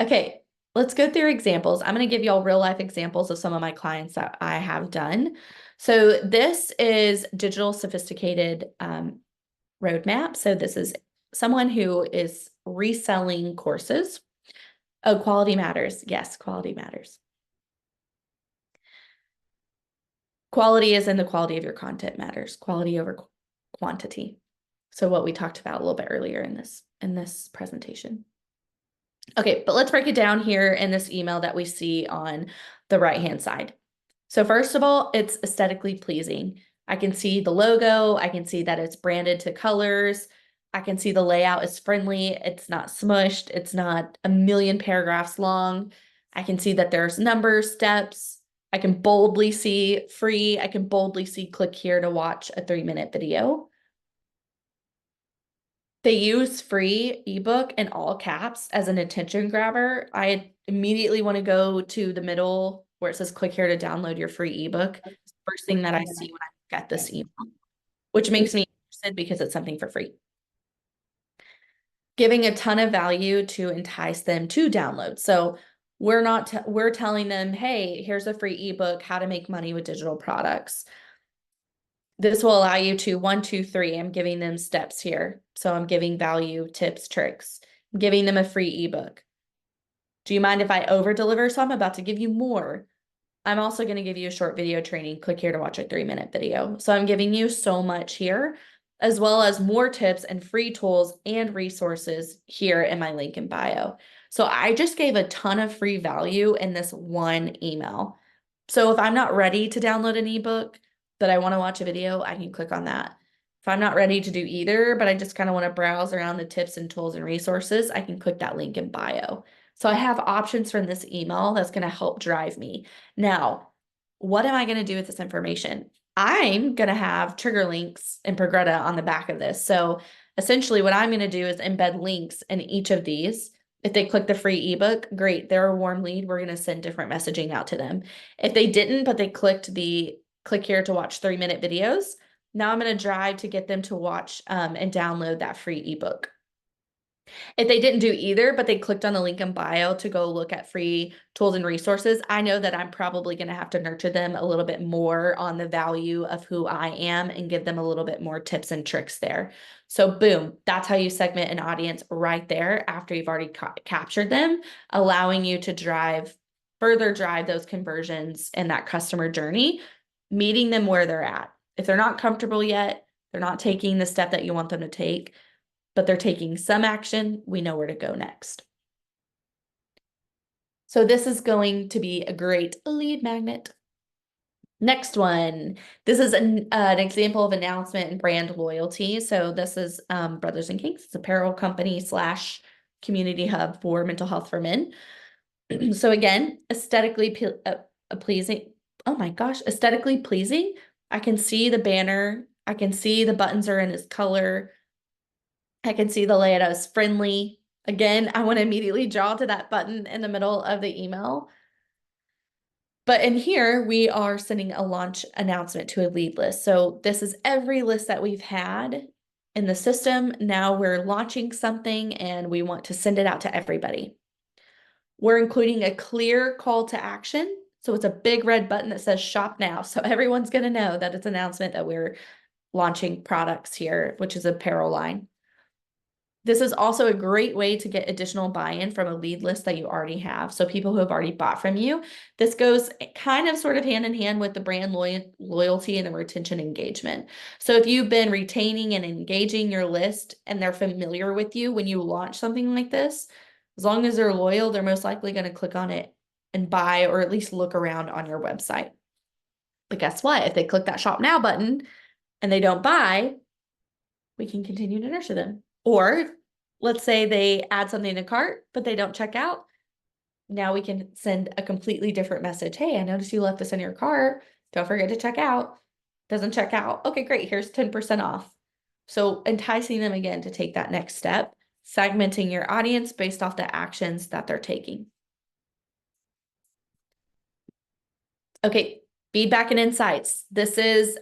Okay, let's go through examples. I'm going to give you all real life examples of some of my clients that I have done. So this is digital sophisticated roadmap. So this is someone who is reselling courses. Oh, quality matters. Yes, quality matters. Quality is in the quality of your content matters. Quality over quantity. So what we talked about a little bit earlier in this presentation. Okay, but let's break it down here in this email that we see on the right-hand side. So first of all, it's aesthetically pleasing. I can see the logo. I can see that it's branded to colors. I can see the layout is friendly. It's not smushed. It's not a million paragraphs long. I can see that there's numbers, steps. I can boldly see free. I can boldly see click here to watch a 3-minute video. they use free ebook in all caps as an attention grabber, I immediately want to go to the middle where it says click here to download your free ebook. It's the first thing that I see when I get this email, which makes me interested because it's something for free. Giving a ton of value to entice them to download. So we're telling them, hey, here's a free ebook, how to make money with digital products. This will allow you to 1, 2, 3. I'm giving them steps here. So I'm giving value, tips, tricks. I'm giving them a free ebook. Do you mind if I over deliver? So I'm about to give you more. I'm also going to give you a short video training. Click here to watch a 3-minute video. So I'm giving you so much here, as well as more tips and free tools and resources here in my link in bio. So I just gave a ton of free value in this one email. So if I'm not ready to download an ebook, but I want to watch a video, I can click on that. If I'm not ready to do either, but I just kind of want to browse around the tips and tools and resources, I can click that link in bio. So I have options from this email that's going to help drive me. Now, what am I going to do with this information? I'm going to have trigger links in Progreda on the back of this. So essentially what I'm going to do is embed links in each of these. If they click the free ebook, great, they're a warm lead. We're going to send different messaging out to them. If they didn't, but they clicked the click here to watch 3-minute videos, now I'm going to drive to get them to watch and download that free ebook. If they didn't do either, but they clicked on the link in bio to go look at free tools and resources, I know that I'm probably going to have to nurture them a little bit more on the value of who I am and give them a little bit more tips and tricks there. So boom, that's how you segment an audience right there after you've already captured them, allowing you to further drive those conversions and that customer journey, meeting them where they're at. If they're not comfortable yet, they're not taking the step that you want them to take, but they're taking some action, we know where to go next. So this is going to be a great lead magnet. Next one. This is an example of announcement and brand loyalty. So this is Brothers and Kinks. It's an apparel company / community hub for mental health for men. So again, aesthetically pleasing. Oh my gosh, aesthetically pleasing. I can see the banner. I can see the buttons are in his color. I can see the layout as friendly. Again, I want to immediately draw to that button in the middle of the email. But in here, we are sending a launch announcement to a lead list. So this is every list that we've had in the system. Now we're launching something and we want to send it out to everybody. We're including a clear call to action. So it's a big red button that says shop now. So everyone's going to know that it's an announcement that we're launching products here, which is apparel line. This is also a great way to get additional buy-in from a lead list that you already have. So people who have already bought from you. This goes kind of sort of hand in hand with the brand loyalty and the retention engagement. So if you've been retaining and engaging your list and they're familiar with you when you launch something like this, as long as they're loyal, they're most likely going to click on it and buy or at least look around on your website. But guess what? If they click that shop now button and they don't buy, we can continue to nurture them. Or let's say they add something to cart, but they don't check out. Now we can send a completely different message. Hey, I noticed you left this in your cart. Don't forget to check out. Doesn't check out. Okay, great. Here's 10% off. So enticing them again to take that next step, segmenting your audience based off the actions that they're taking. Okay, feedback and insights. This is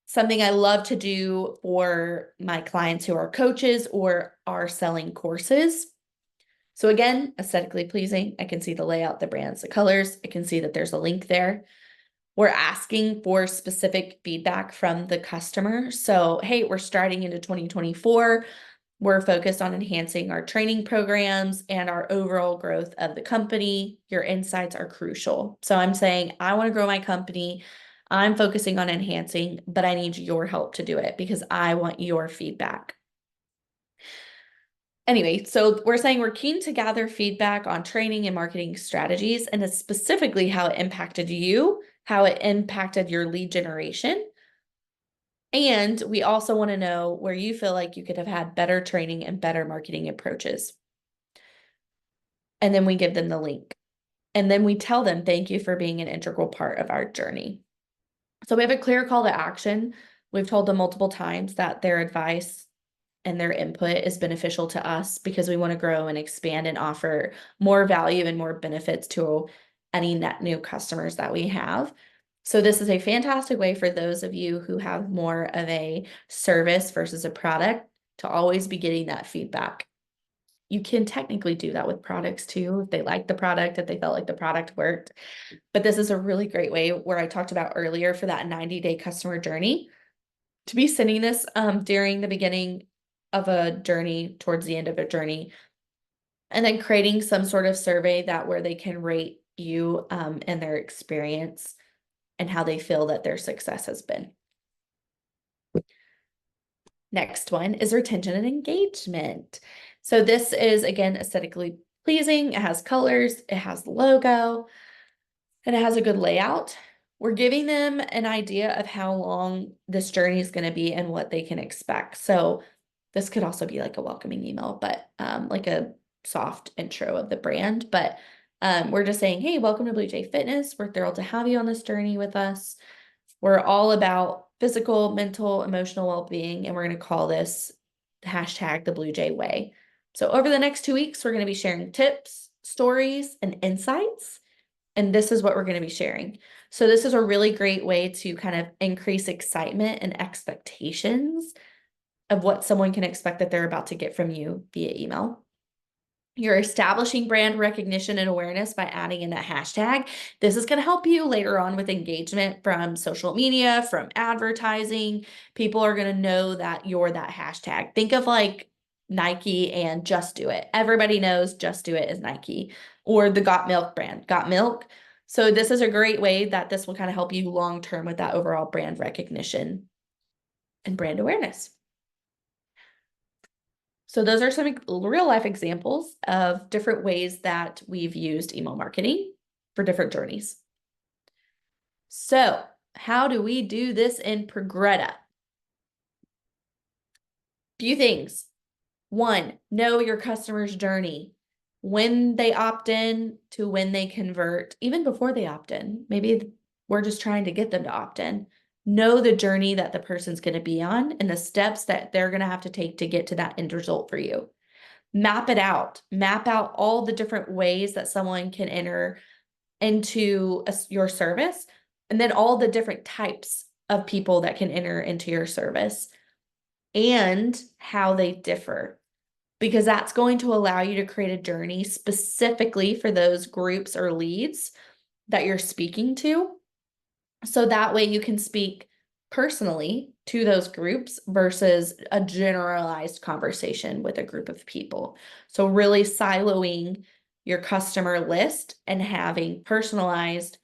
something I love to do for my clients who are coaches or are selling courses. So again, aesthetically pleasing. I can see the layout, the brands, the colors. I can see that there's a link there. We're asking for specific feedback from the customer. So, hey, we're starting into 2024. We're focused on enhancing our training programs and our overall growth of the company. Your insights are crucial. So I'm saying, I want to grow my company. I'm focusing on enhancing, but I need your help to do it because I want your feedback. Anyway, so we're saying we're keen to gather feedback on training and marketing strategies, and it's specifically how it impacted you, how it impacted your lead generation. And we also want to know where you feel like you could have had better training and better marketing approaches. And then we give them the link. And then we tell them, thank you for being an integral part of our journey. So we have a clear call to action. We've told them multiple times that their advice and their input is beneficial to us because we want to grow and expand and offer more value and more benefits to any net new customers that we have. So this is a fantastic way for those of you who have more of a service versus a product to always be getting that feedback. You can technically do that with products too, if they like the product, if they felt like the product worked. But this is a really great way where I talked about earlier for that 90-day customer journey to be sending this during the beginning of a journey towards the end of a journey, and then creating some sort of survey that where they can rate you and their experience and how they feel that their success has been. Next one is retention and engagement. So this is, again, aesthetically pleasing. It has colors, it has the logo, and it has a good layout. We're giving them an idea of how long this journey is going to be and what they can expect. So this could also be like a welcoming email, but like a soft intro of the brand. But we're just saying, hey, welcome to Blue Jay Fitness. We're thrilled to have you on this journey with us. We're all about physical, mental, emotional well-being, and we're going to call this hashtag the Blue Jay Way. So over the next 2 weeks, we're going to be sharing tips, stories, and insights. And this is what we're going to be sharing. So this is a really great way to kind of increase excitement and expectations of what someone can expect that they're about to get from you via email. You're establishing brand recognition and awareness by adding in that hashtag. This is going to help you later on with engagement from social media, from advertising. People are going to know that you're that hashtag. Think of like Nike and Just Do It. Everybody knows Just Do It is Nike, or the Got Milk brand, Got Milk. So this is a great way that this will kind of help you long term with that overall brand recognition and brand awareness. So those are some real life examples of different ways that we've used email marketing for different journeys. So how do we do this in Progreda? Few things. One, know your customer's journey. When they opt in to when they convert, even before they opt in. Maybe we're just trying to get them to opt in. Know the journey that the person's going to be on and the steps that they're going to have to take to get to that end result for you. Map it out. Map out all the different ways that someone can enter into your service, and then all the different types of people that can enter into your service and how they differ, because that's going to allow you to create a journey specifically for those groups or leads that you're speaking to. So that way you can speak personally to those groups versus a generalized conversation with a group of people. So really siloing your customer list and having personalized,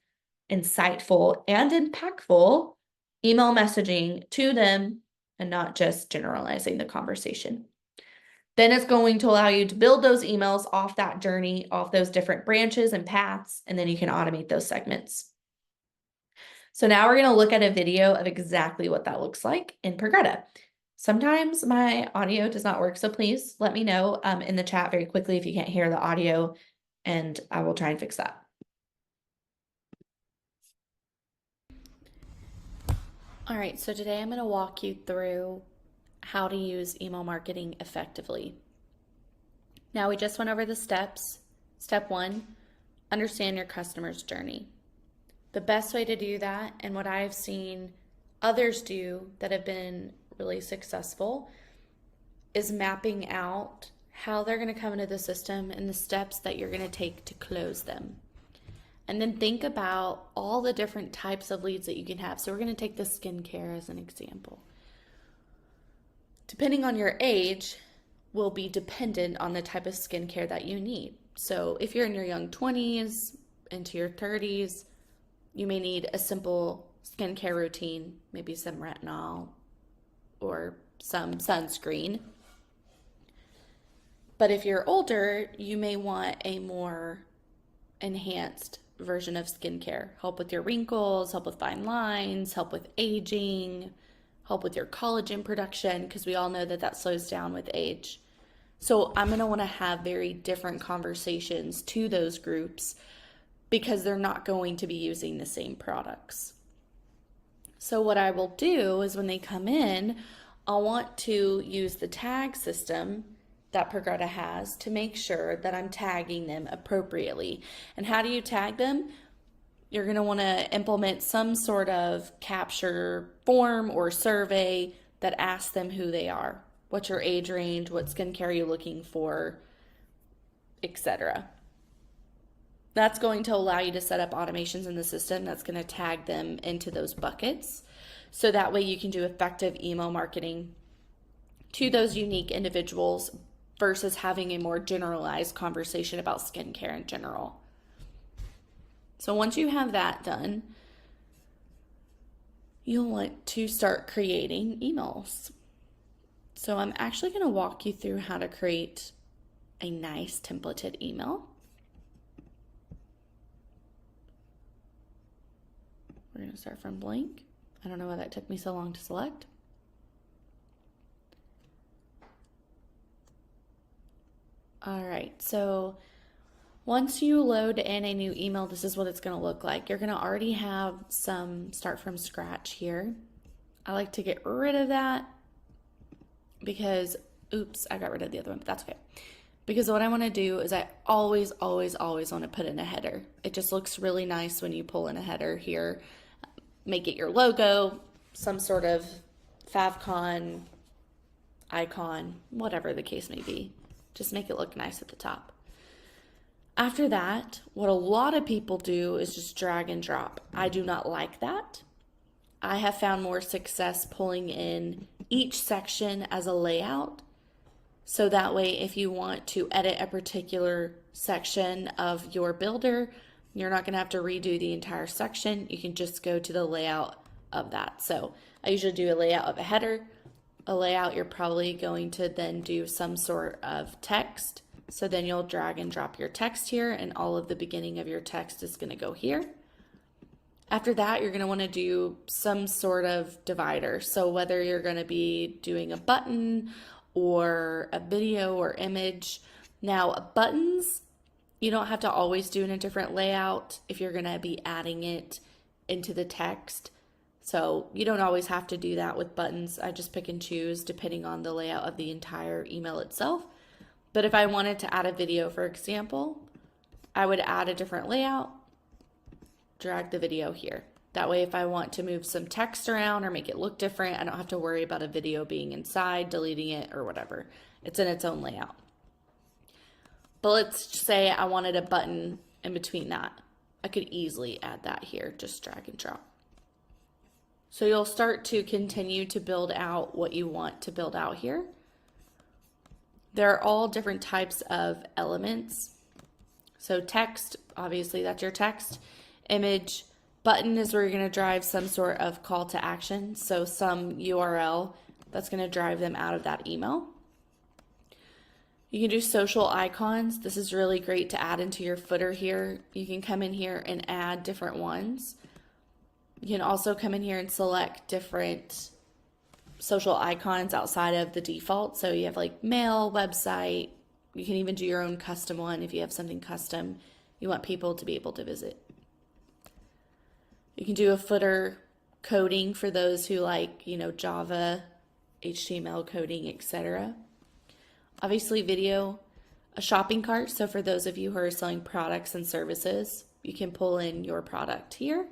insightful, and impactful email messaging to them and not just generalizing the conversation. Then it's going to allow you to build those emails off that journey, off those different branches and paths, and then you can automate those segments. So now we're going to look at a video of exactly what that looks like in Progreda. Sometimes my audio does not work, so please let me know in the chat very quickly if you can't hear the audio, and I will try and fix that. All right, so today I'm going to walk you through how to use email marketing effectively. Now we just went over the steps. Step 1, understand your customer's journey. The best way to do that, and what I've seen others do that have been really successful, is mapping out how they're going to come into the system and the steps that you're going to take to close them. And then think about all the different types of leads that you can have. So we're going to take the skincare as an example. Depending on your age, will be dependent on the type of skincare that you need. So if you're in your young 20s into your 30s, you may need a simple skincare routine, maybe some retinol or some sunscreen. But if you're older, you may want a more enhanced version of skincare. Help with your wrinkles, help with fine lines, help with aging, help with your collagen production, because we all know that that slows down with age. So I'm going to want to have very different conversations to those groups because they're not going to be using the same products. So what I will do is when they come in, I'll want to use the tag system that Progreda has to make sure that I'm tagging them appropriately. And how do you tag them? You're going to want to implement some sort of capture form or survey that asks them who they are, what's your age range, what skincare are you looking for, etc. That's going to allow you to set up automations in the system that's going to tag them into those buckets. So that way you can do effective email marketing to those unique individuals versus having a more generalized conversation about skincare in general. So once you have that done, you'll want to start creating emails. So I'm actually going to walk you through how to create a nice templated email. We're going to start from blank. I don't know why that took me so long to select. All right, so once you load in a new email, this is what it's going to look like. You're going to already have some start from scratch here. I like to get rid of that because, oops, I got rid of the other one, but that's okay. Because what I want to do is I always want to put in a header. It just looks really nice when you pull in a header here. Make it your logo, some sort of favcon icon, whatever the case may be. Just make it look nice at the top. After that, what a lot of people do is just drag and drop. I do not like that. I have found more success pulling in each section as a layout. So that way, if you want to edit a particular section of your builder, you're not going to have to redo the entire section. You can just go to the layout of that. So I usually do a layout of a header, a layout. You're probably going to then do some sort of text. So then you'll drag and drop your text here, and all of the beginning of your text is going to go here. After that, you're going to want to do some sort of divider. So whether you're going to be doing a button or a video or image. Now, buttons, you don't have to always do in a different layout if you're going to be adding it into the text. So you don't always have to do that with buttons. I just pick and choose depending on the layout of the entire email itself. But if I wanted to add a video, for example, I would add a different layout, drag the video here. That way, if I want to move some text around or make it look different, I don't have to worry about a video being inside, deleting it, or whatever. It's in its own layout. But let's say I wanted a button in between that. I could easily add that here, just drag and drop. So you'll start to continue to build out what you want to build out here. There are all different types of elements. So text, obviously that's your text. Image, button is where you're going to drive some sort of call to action. So some URL that's going to drive them out of that email. You can do social icons. This is really great to add into your footer here. You can come in here and add different ones. You can also come in here and select different social icons outside of the default. So you have like mail, website. You can even do your own custom one if you have something custom you want people to be able to visit. You can do a footer coding for those who like, Java, HTML coding, etc. Obviously video, a shopping cart. So for those of you who are selling products and services, you can pull in your product here.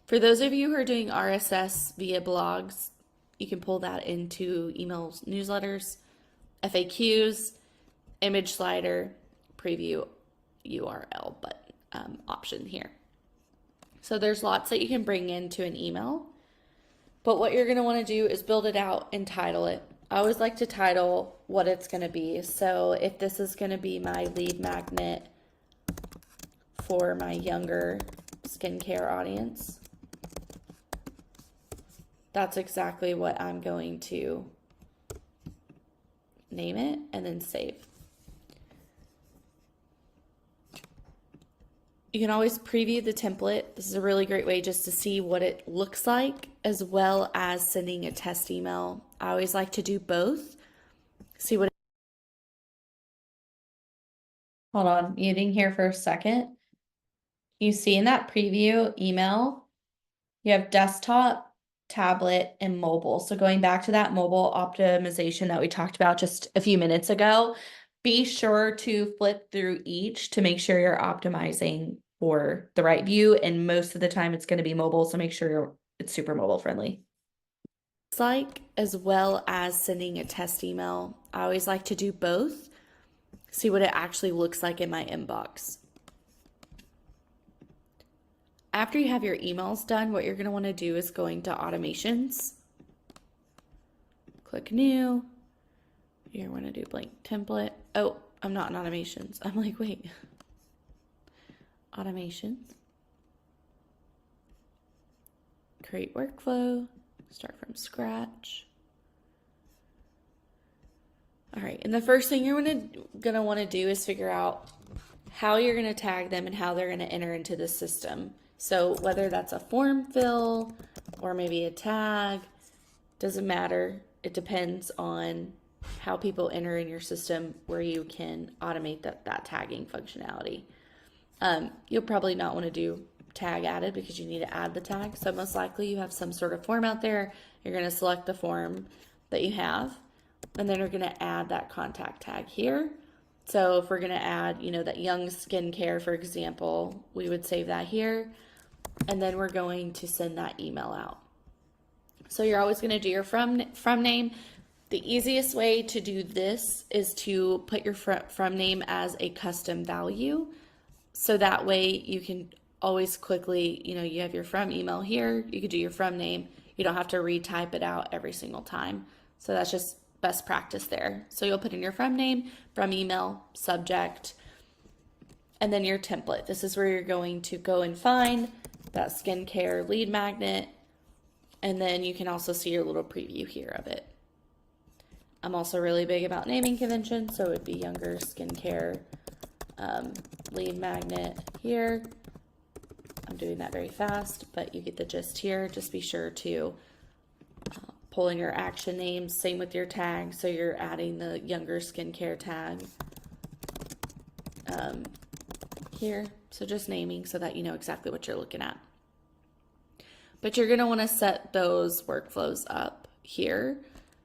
For those of you who are doing RSS via blogs, you can pull that into emails, newsletters, FAQs, image slider, preview URL button option here. So there's lots that you can bring into an email, but what you're going to want to do is build it out and title it. I always like to title what it's going to be. So if this is going to be my lead magnet for my younger skincare audience, that's exactly what I'm going to name it and then save. You can always preview the template. This is a really great way just to see what it looks like, as well as sending a test email. I always like to do both. See what. Hold on, muting here for a second. You see in that preview email, you have desktop, tablet, and mobile. So going back to that mobile optimization that we talked about just a few minutes ago, be sure to flip through each to make sure you're optimizing for the right view. And most of the time it's going to be mobile. So make sure it's super mobile friendly. Like, as well as sending a test email. I always like to do both, see what it actually looks like in my inbox. After you have your emails done, what you're going to want to do is going to automations, click new. You're going to do blank template. Oh, I'm not in automations. I'm like, wait, automations, create workflow, start from scratch. All right, and the first thing you're gonna want to do is figure out how you're gonna tag them and how they're gonna enter into the system. So whether that's a form fill or maybe a tag, doesn't matter. It depends on how people enter in your system where you can automate that tagging functionality. You'll probably not want to do tag added because you need to add the tag. So most likely you have some sort of form out there. You're going to select the form that you have, and then you're going to add that contact tag here. So if we're going to add, that young skincare, for example, we would save that here, and then we're going to send that email out. So you're always going to do your from name. The easiest way to do this is to put your from name as a custom value. So that way you can always quickly, you have your from email here, you could do your from name. You don't have to retype it out every single time. So that's just best practice there. So you'll put in your from name, from email, subject, and then your template. This is where you're going to go and find that skincare lead magnet. And then you can also see your little preview here of it. I'm also really big about naming convention, so it would be younger skincare lead magnet here. I'm doing that very fast, but you get the gist here. Just be sure to pull in your action names. Same with your tag. So you're adding the younger skincare tag here. So just naming so that you know exactly what you're looking at. But you're going to want to set those workflows up here,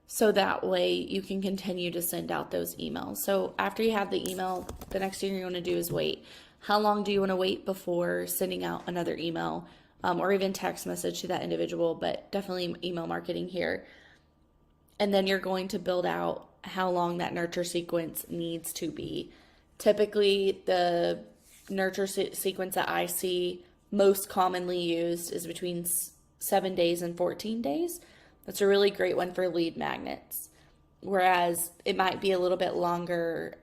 so that way you can continue to send out those emails. So after you have the email, the next thing you're going to do is wait. How long do you want to wait before sending out another email or even text message to that individual, but definitely email marketing here. And then you're going to build out how long that nurture sequence needs to be. Typically, the nurture sequence that I see most commonly used is between 7 days and 14 days. That's a really great one for lead magnets. Whereas it might be a little bit longer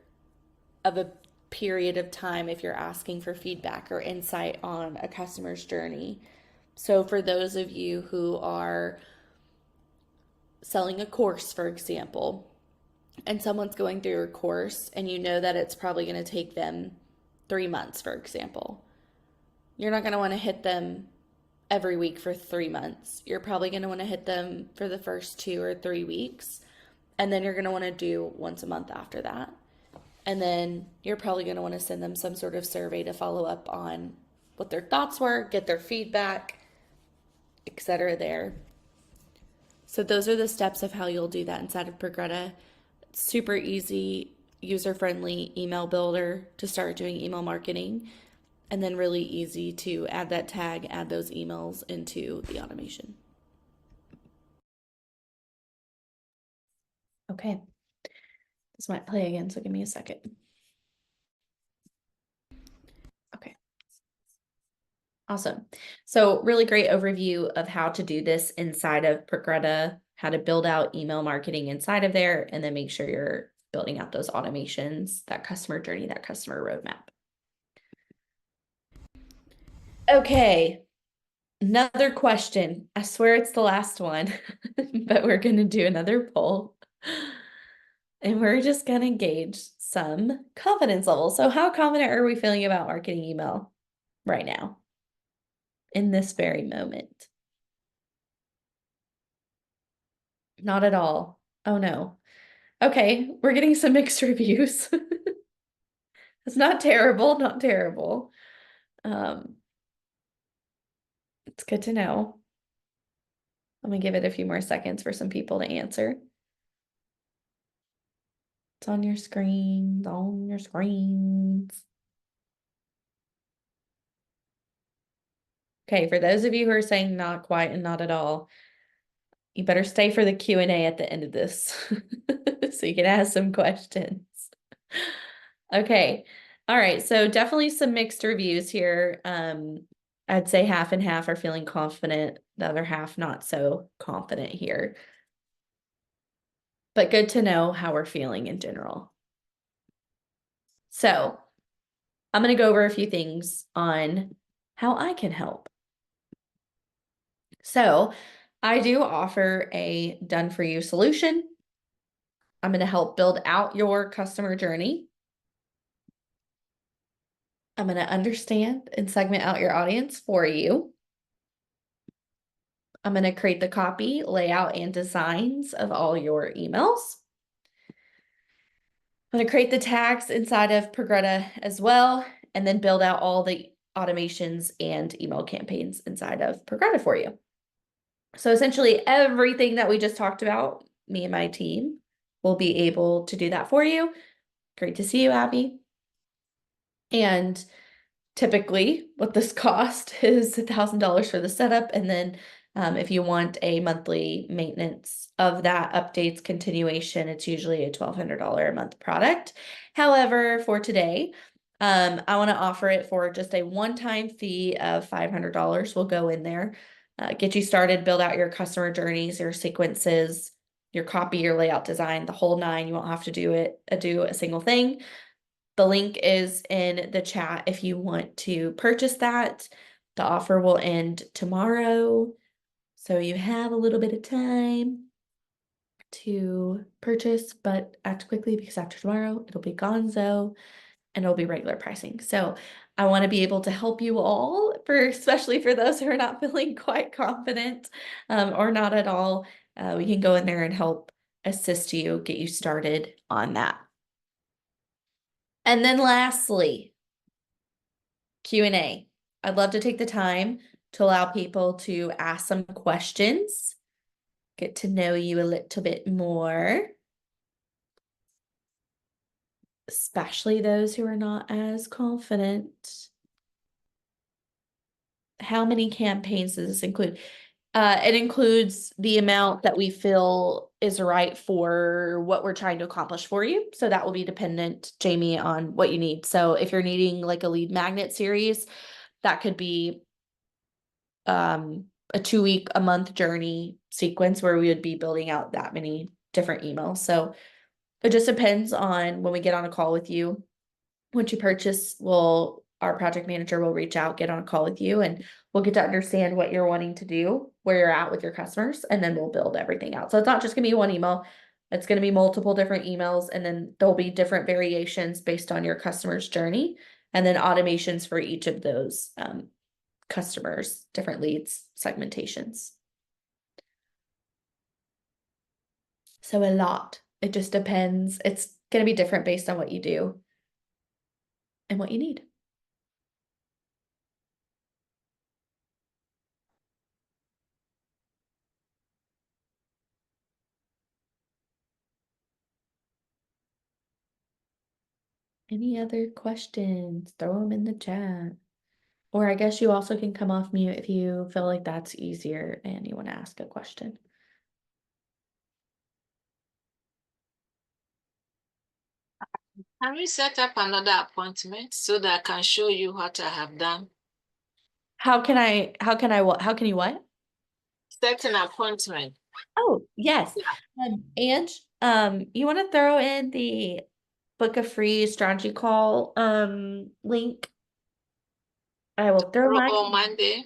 of a period of time if you're asking for feedback or insight on a customer's journey. So for those of you who are selling a course, for example, and someone's going through a course and you know that it's probably going to take them 3 months, for example, you're not going to want to hit them every week for 3 months. You're probably going to want to hit them for the first 2 or 3 weeks. And then you're going to want to do once a month after that. And then you're probably going to want to send them some sort of survey to follow up on what their thoughts were, get their feedback, etc. there. So those are the steps of how you'll do that inside of Progreda. Super easy, user-friendly email builder to start doing email marketing. And then really easy to add that tag, add those emails into the automation. Okay. This might play again, so give me a second. Okay. Awesome. So really great overview of how to do this inside of Progreda, how to build out email marketing inside of there, and then make sure you're building out those automations, that customer journey, that customer roadmap. Okay. Another question. I swear it's the last one, but we're going to do another poll. And we're just going to gauge some confidence level. So how confident are we feeling about marketing email right now in this very moment? Not at all. Oh no. Okay, we're getting some mixed reviews. It's not terrible, not terrible. It's good to know. I'm gonna give it a few more seconds for some people to answer. It's on your screens, on your screens. Okay, for those of you who are saying not quite and not at all, you better stay for the Q&A at the end of this so you can ask some questions. Okay. All right. So definitely some mixed reviews here. I'd say half and half are feeling confident, the other half not so confident here. But good to know how we're feeling in general. So I'm going to go over a few things on how I can help. So I do offer a done for you solution. I'm going to help build out your customer journey. I'm going to understand and segment out your audience for you. I'm going to create the copy, layout, and designs of all your emails. I'm going to create the tags inside of Progreda as well, and then build out all the automations and email campaigns inside of Progreda for you. So essentially everything that we just talked about, me and my team will be able to do that for you. Great to see you, Abby. And typically what this cost is $1,000 for the setup. And then if you want a monthly maintenance of that updates continuation, it's usually a $1,200 a month product. However, for today, I want to offer it for just a one-time fee of $500 will go in there, get you started, build out your customer journeys, your sequences, your copy, your layout design, the whole nine. You won't have to do a single thing. The link is in the chat if you want to purchase that. The offer will end tomorrow, so you have a little bit of time to purchase, but act quickly because after tomorrow it'll be gonzo and it'll be regular pricing. So I want to be able to help you all, especially for those who are not feeling quite confident or not at all. We can go in there and help assist you, get you started on that. And then lastly, Q&A. I'd love to take the time to allow people to ask some questions, get to know you a little bit more, especially those who are not as confident. How many campaigns does this include? It includes the amount that we feel is right for what we're trying to accomplish for you. So that will be dependent, Jamie, on what you need. So if you're needing like a lead magnet series, that could be a 2-week, a month journey sequence where we would be building out that many different emails. So it just depends on when we get on a call with you. Once you purchase, our project manager will reach out, get on a call with you, and we'll get to understand what you're wanting to do, where you're at with your customers, and then we'll build everything out. So it's not just gonna be one email, it's gonna be multiple different emails, and then there'll be different variations based on your customer's journey, and then automations for each of those customers, different leads, segmentations. So a lot. It just depends. It's going to be different based on what you do and what you need. Any other questions? Throw them in the chat. Or I guess you also can come off mute if you feel like that's easier and you want to ask a question.
Can we set up another appointment so that I can show you what I have done?
How can you what?
Set an appointment.
Oh, yes.
Yeah.
Ange, you want to throw in the book a free strategy call link? I will throw my
Tomorrow or Monday.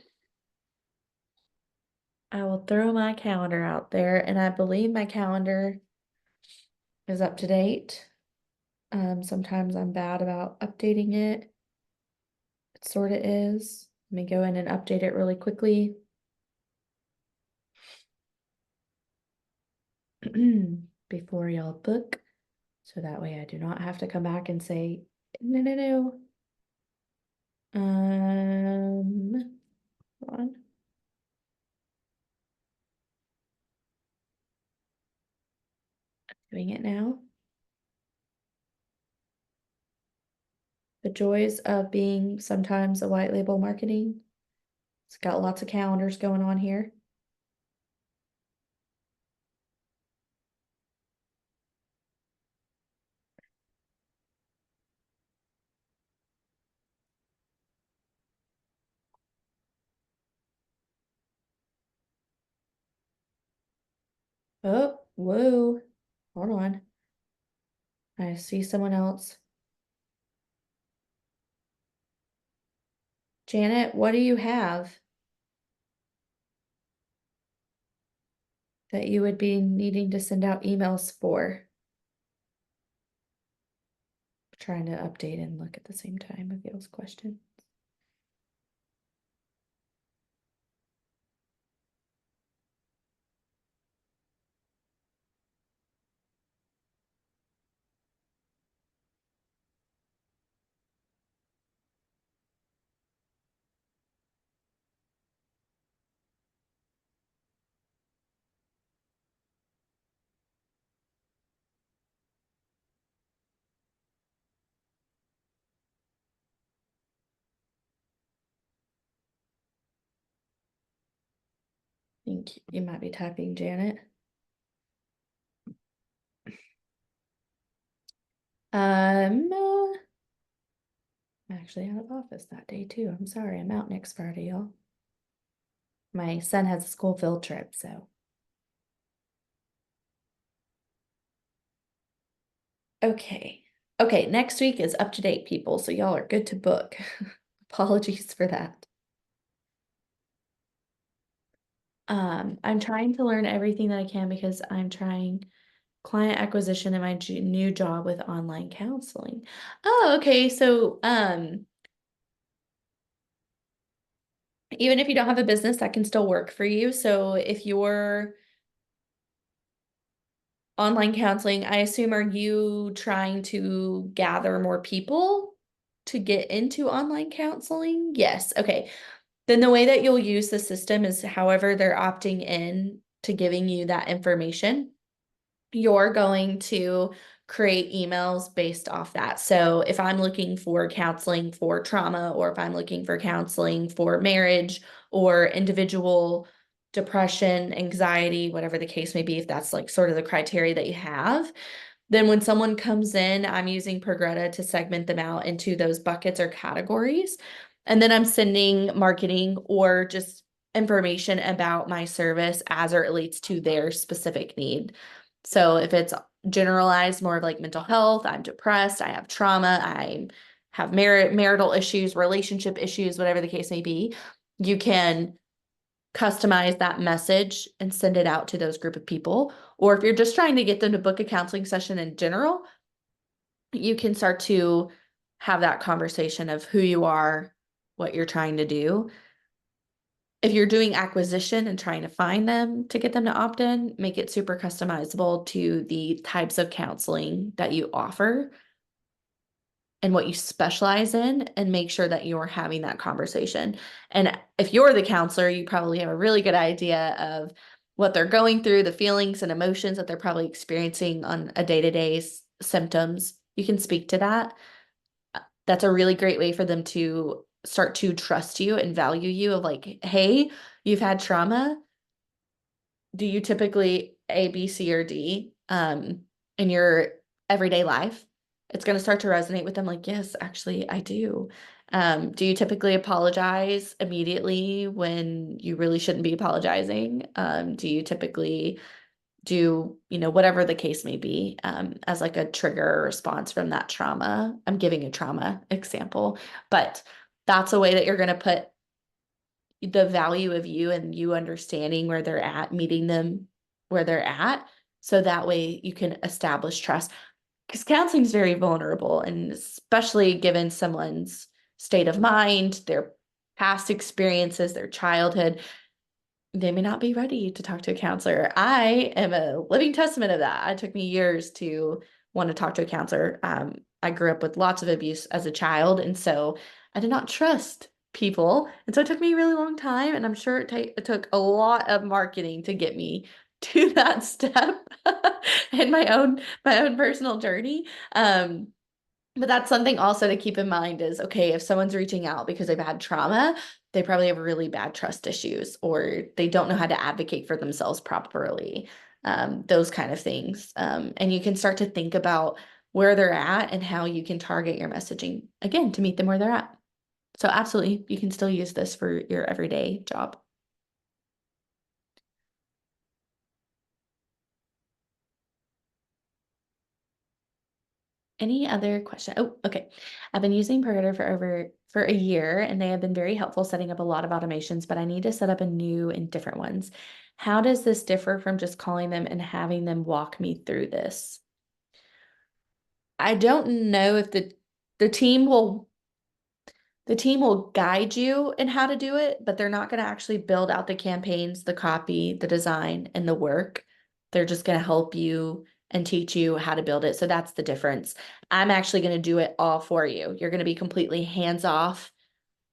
I will throw my calendar out there, and I believe my calendar is up to date. Sometimes I'm bad about updating it. It sort of is. Let me go in and update it really quickly. Before y'all book, so that way I do not have to come back and say, no, no, no. Hold on. Doing it now. The joys of being sometimes a white label marketing. It's got lots of calendars going on here. Oh, whoa. Hold on. I see someone else. Janet, what do you have that you would be needing to send out emails for? Trying to update and look at the same time of y'all's question. I think you might be typing, Janet. I'm actually out of office that day too. I'm sorry, I'm out next Friday, y'all. My son has a school field trip, so. Okay. Okay, next week is up to date, people, so y'all are good to book. Apologies for that. I'm trying to learn everything that I can because I'm trying client acquisition in my new job with online counseling. Oh, okay. So, even if you don't have a business, that can still work for you. So if you're online counseling, I assume, are you trying to gather more people to get into online counseling? Yes. Okay. Then the way that you'll use the system is however they're opting in to giving you that information. You're going to create emails based off that. So if I'm looking for counseling for trauma, or if I'm looking for counseling for marriage or individual depression, anxiety, whatever the case may be, if that's like sort of the criteria that you have, then when someone comes in, I'm using Progreda to segment them out into those buckets or categories. And then I'm sending marketing or just information about my service as it relates to their specific need. So if it's generalized, more of like mental health, I'm depressed, I have trauma, I have marital issues, relationship issues, whatever the case may be, you can customize that message and send it out to those group of people. Or if you're just trying to get them to book a counseling session in general, you can start to have that conversation of who you are, what you're trying to do. If you're doing acquisition and trying to find them to get them to opt in, make it super customizable to the types of counseling that you offer and what you specialize in, and make sure that you're having that conversation. And if you're the counselor, you probably have a really good idea of what they're going through, the feelings and emotions that they're probably experiencing on a day-to-day symptoms. You can speak to that. That's a really great way for them to start to trust you and value you, of like, hey, you've had trauma. Do you typically A, B, C, or D in your everyday life? It's going to start to resonate with them like, yes, actually, I do. Do you typically apologize immediately when you really shouldn't be apologizing? Do you typically do, whatever the case may be, as like a trigger response from that trauma? I'm giving a trauma example, but that's a way that you're going to put the value of you and you understanding where they're at, meeting them where they're at. So that way you can establish trust. Because counseling is very vulnerable, and especially given someone's state of mind, their past experiences, their childhood, they may not be ready to talk to a counselor. I am a living testament of that. It took me years to want to talk to a counselor. I grew up with lots of abuse as a child, and so I did not trust people. And so it took me a really long time, and I'm sure it took a lot of marketing to get me to that step in my own personal journey. But that's something also to keep in mind is, okay, if someone's reaching out because they've had trauma, they probably have really bad trust issues or they don't know how to advocate for themselves properly, those kind of things. And you can start to think about where they're at and how you can target your messaging, again, to meet them where they're at. So absolutely, you can still use this for your everyday job. Any other question? Oh, okay. I've been using Progreda for a year and they have been very helpful setting up a lot of automations, but I need to set up a new and different ones. How does this differ from just calling them and having them walk me through this? I don't know if the team will the team will guide you in how to do it, but they're not going to actually build out the campaigns, the copy, the design, and the work. They're just going to help you and teach you how to build it. So that's the difference. I'm actually going to do it all for you. You're going to be completely hands off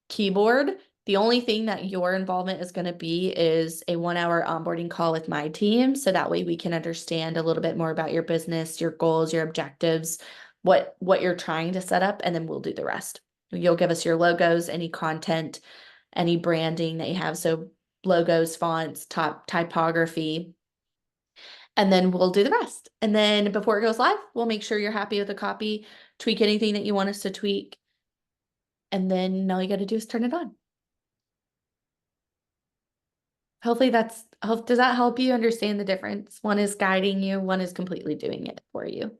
keyboard. The only thing that your involvement is going to be is a 1 hour onboarding call with my team. So that way we can understand a little bit more about your business, your goals, your objectives, what you're trying to set up, and then we'll do the rest. You'll give us your logos, any content, any branding that you have. So logos, fonts, top typography, and then we'll do the rest. And then before it goes live, we'll make sure you're happy with the copy, tweak anything that you want us to tweak. And then all you got to do is turn it on. Hopefully does that help you understand the difference? One is guiding you, one is completely doing it for you.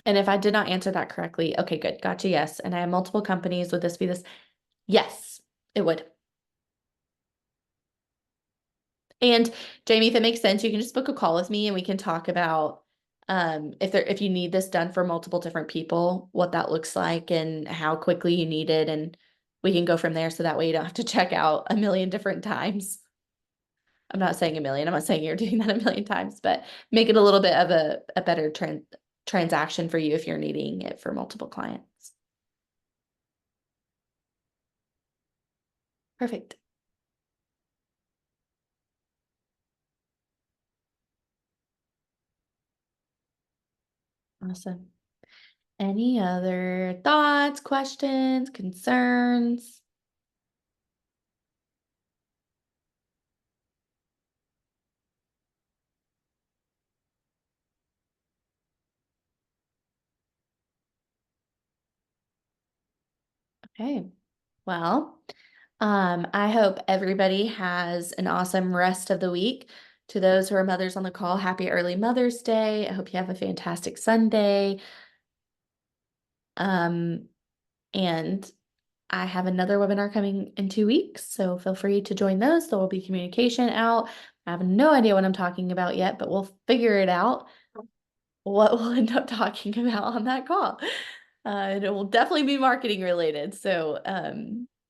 And if I did not answer that correctly, okay, good. Gotcha. Yes. And I have multiple companies. Would this be this? Yes, it would. And Jamie, if it makes sense, you can just book a call with me and we can talk about if you need this done for multiple different people, what that looks like and how quickly you need it. And we can go from there so that way you don't have to check out a million different times. I'm not saying a million. I'm not saying you're doing that a million times, but make it a little bit of a better transaction for you if you're needing it for multiple clients. Perfect. Awesome. Any other thoughts, questions, concerns? Okay. Well, I hope everybody has an awesome rest of the week. To those who are mothers on the call, happy early Mother's Day. I hope you have a fantastic Sunday. And I have another webinar coming in 2 weeks, so feel free to join those. There will be communication out. I have no idea what I'm talking about yet, but we'll figure it out what we'll end up talking about on that call. And it will definitely be marketing related. So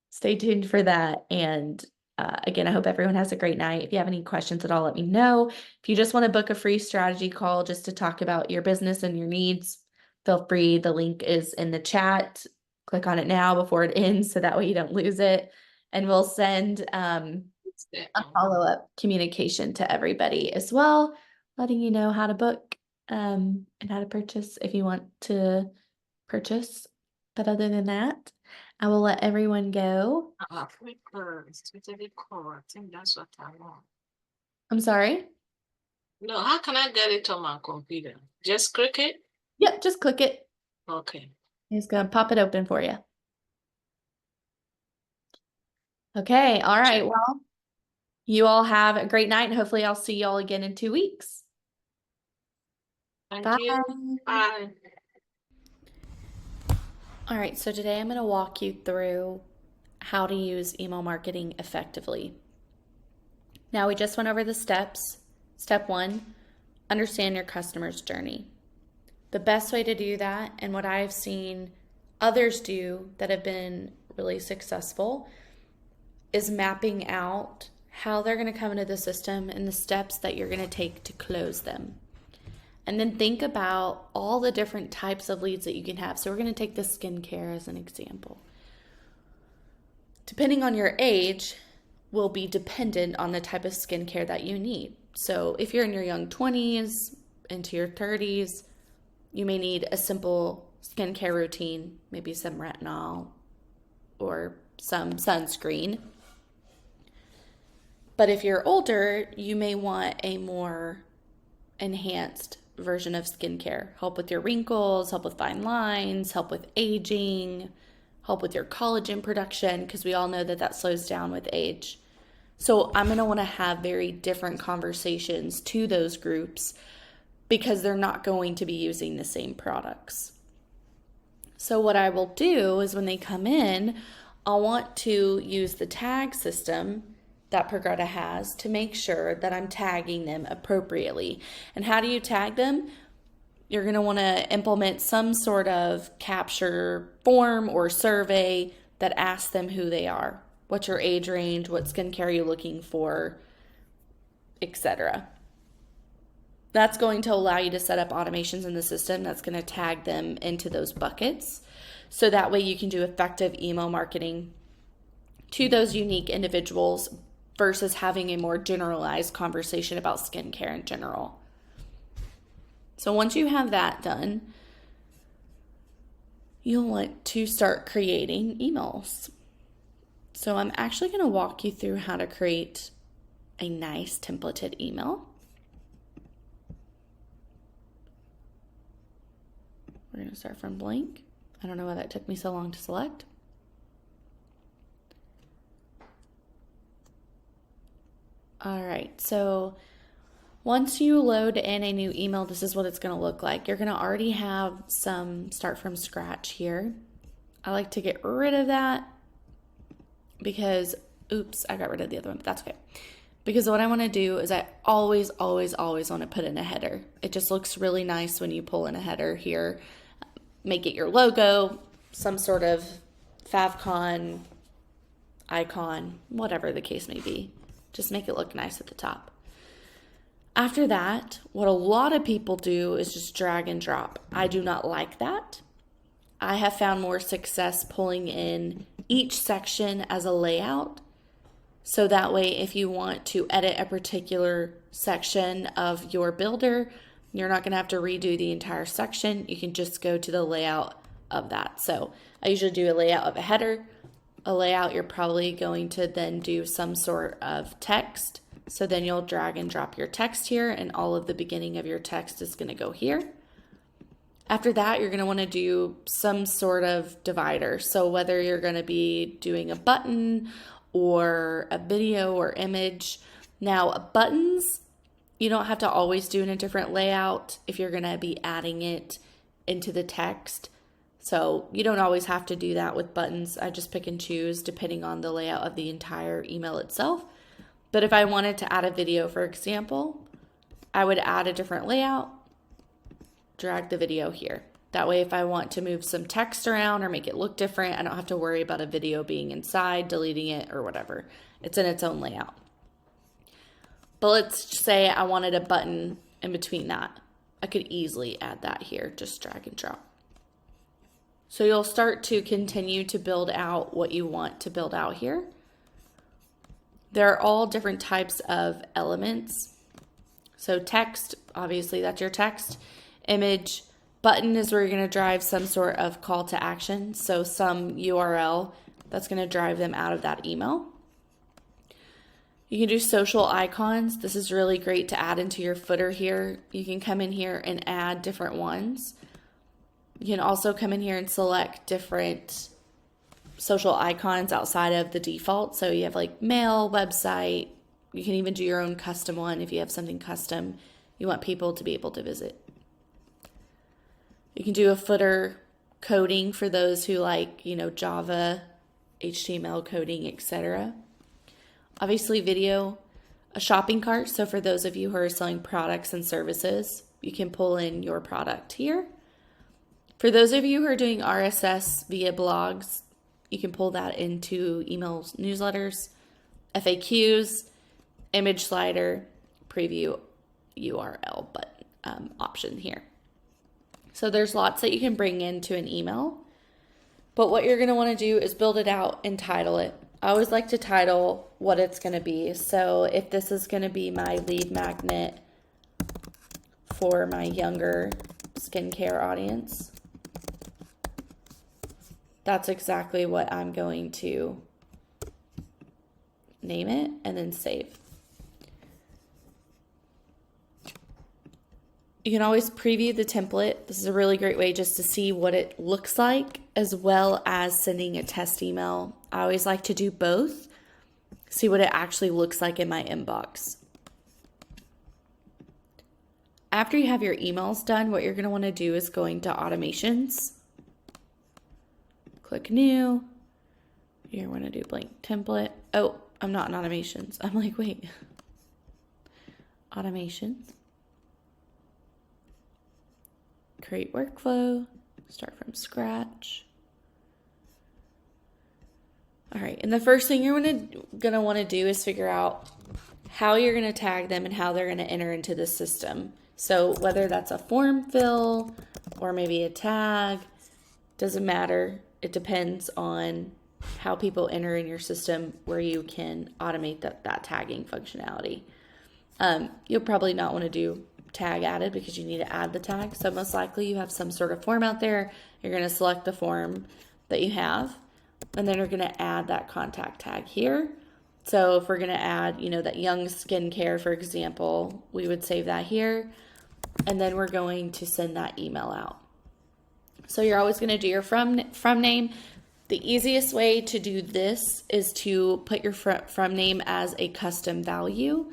stay tuned for that. And again, I hope everyone has a great night. If you have any questions at all, let me know. If you just want to book a free strategy call just to talk about your business and your needs, feel free. The link is in the chat. Click on it now before it ends so that way you don't lose it. And we'll send a follow-up communication to everybody as well, letting you know how to book and how to purchase if you want to purchase. But other than that, I will let everyone go.
I think that's what I want.
I'm sorry.
No, how can I get it on my computer? Just click it?
Yep, just click it.
Okay.
It's gonna pop it open for you. Okay, all right. Well, you all have a great night and hopefully I'll see you all again in 2 weeks.
Thank
Bye.
you. Bye.
All right, so today I'm going to walk you through how to use email marketing effectively. Now, we just went over the steps. Step 1, understand your customer's journey. The best way to do that, and what I've seen others do that have been really successful, is mapping out how they're going to come into the system and the steps that you're going to take to close them. And then think about all the different types of leads that you can have. So we're going to take the skincare as an example. Depending on your age, will be dependent on the type of skincare that you need. So if you're in your young 20s into your 30s, you may need a simple skincare routine, maybe some retinol or some sunscreen. But if you're older, you may want a more enhanced version of skincare. Help with your wrinkles, help with fine lines, help with aging, help with your collagen production, because we all know that that slows down with age. So I'm going to want to have very different conversations to those groups because they're not going to be using the same products. So what I will do is when they come in, I'll want to use the tag system that Progreda has to make sure that I'm tagging them appropriately. And how do you tag them? You're going to want to implement some sort of capture form or survey that asks them who they are. What's your age range? What skincare are you looking for? Etc. That's going to allow you to set up automations in the system that's going to tag them into those buckets. So that way you can do effective email marketing to those unique individuals versus having a more generalized conversation about skincare in general. So once you have that done, you'll want to start creating emails. So I'm actually going to walk you through how to create a nice templated email. We're going to start from blank. I don't know why that took me so long to select. All right, so once you load in a new email, this is what it's going to look like. You're going to already have some start from scratch here. I like to get rid of that because, oops, I got rid of the other one, but that's okay. Because what I want to do is I always want to put in a header. It just looks really nice when you pull in a header here. Make it your logo, some sort of favcon icon, whatever the case may be. Just make it look nice at the top. After that, what a lot of people do is just drag and drop. I do not like that. I have found more success pulling in each section as a layout. So that way, if you want to edit a particular section of your builder, you're not going to have to redo the entire section. You can just go to the layout of that. So I usually do a layout of a header, a layout you're probably going to then do some sort of text. So then you'll drag and drop your text here, and all of the beginning of your text is going to go here. After that, you're going to want to do some sort of divider. So whether you're going to be doing a button or a video or image. Now, buttons, you don't have to always do in a different layout if you're going to be adding it into the text. So you don't always have to do that with buttons. I just pick and choose depending on the layout of the entire email itself. But if I wanted to add a video, for example, I would add a different layout, drag the video here. That way, if I want to move some text around or make it look different, I don't have to worry about a video being inside, deleting it, or whatever. It's in its own layout. But let's say I wanted a button in between that. I could easily add that here, just drag and drop. So you'll start to continue to build out what you want to build out here. There are all different types of elements. So text, obviously that's your text. Image, button is where you're going to drive some sort of call to action. So some URL that's going to drive them out of that email. You can do social icons. This is really great to add into your footer here. You can come in here and add different ones. You can also come in here and select different social icons outside of the default. So you have like mail, website. You can even do your own custom one if you have something custom you want people to be able to visit. You can do a footer coding for those who like, Java, HTML coding, etc. Obviously video, a shopping cart. So for those of you who are selling products and services, you can pull in your product here. For those of you who are doing RSS via blogs, you can pull that into emails, newsletters, FAQs, image slider, preview URL button. option here. So there's lots that you can bring into an email, but what you're going to want to do is build it out and title it. I always like to title what it's going to be. So if this is going to be my lead magnet for my younger skincare audience, that's exactly what I'm going to name it and then save. You can always preview the template. This is a really great way just to see what it looks like, as well as sending a test email. I always like to do both, see what it actually looks like in my inbox. After you have your emails done, what you're going to want to do is going to automations. Click new. You're going to do blank template. Oh, I'm not in automations. I'm like, wait. Automations. Create workflow. Start from scratch. All right, and the first thing you're gonna want to do is figure out how you're going to tag them and how they're going to enter into the system. So whether that's a form fill or maybe a tag, doesn't matter. It depends on how people enter in your system where you can automate that tagging functionality. You'll probably not want to do tag added because you need to add the tag. So most likely you have some sort of form out there. You're going to select the form that you have, and then you're going to add that contact tag here. So if we're going to add, that young skincare, for example, we would save that here, and then we're going to send that email out. So you're always going to do your from name. The easiest way to do this is to put your from name as a custom value.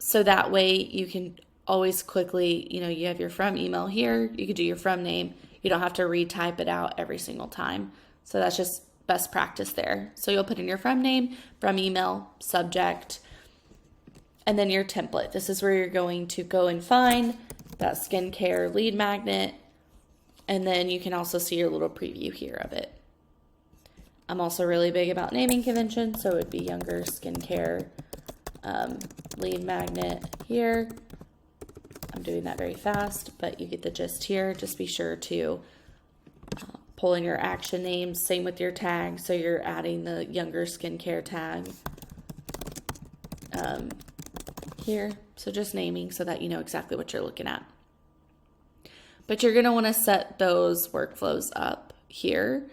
So that way you can always quickly, you have your from email here, you could do your from name. You don't have to retype it out every single time. So that's just best practice there. So you'll put in your from name, from email, subject, and then your template. This is where you're going to go and find that skincare lead magnet. And then you can also see your little preview here of it. I'm also really big about naming conventions, so it would be younger skincare lead magnet here. I'm doing that very fast, but you get the gist here. Just be sure to pull in your action names. Same with your tag. So you're adding the younger skincare tag here. So just naming so that you know exactly what you're looking at. But you're going to want to set those workflows up here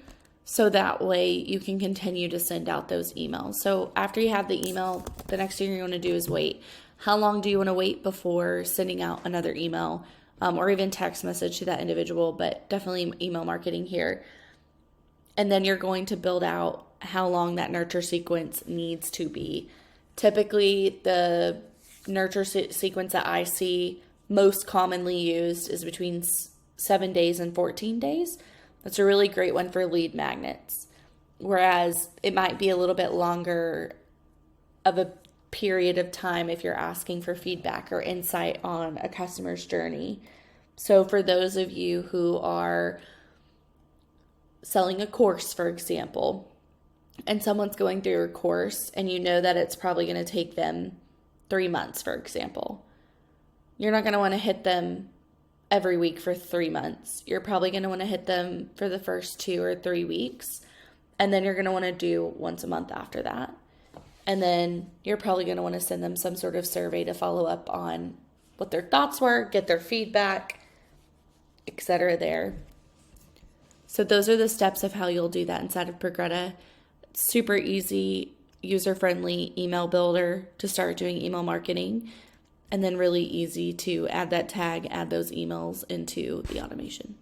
so that way you can continue to send out those emails. So after you have the email, the next thing you're going to do is wait. How long do you want to wait before sending out another email or even text message to that individual, but definitely email marketing here. And then you're going to build out how long that nurture sequence needs to be. Typically, the nurture sequence that I see most commonly used is between 7 days and 14 days. That's a really great one for lead magnets. Whereas it might be a little bit longer of a period of time if you're asking for feedback or insight on a customer's journey. So for those of you who are selling a course, for example, and someone's going through a course and you know that it's probably going to take them 3 months, for example, you're not going to want to hit them every week for 3 months. You're probably going to want to hit them for the first 2 or 3 weeks, and then you're going to want to do once a month after that. And then you're probably going to want to send them some sort of survey to follow up on what their thoughts were, get their feedback, etc. there. So those are the steps of how you'll do that inside of Progreda. Super easy, user-friendly email builder to start doing email marketing, and then really easy to add that tag, add those emails into the automation.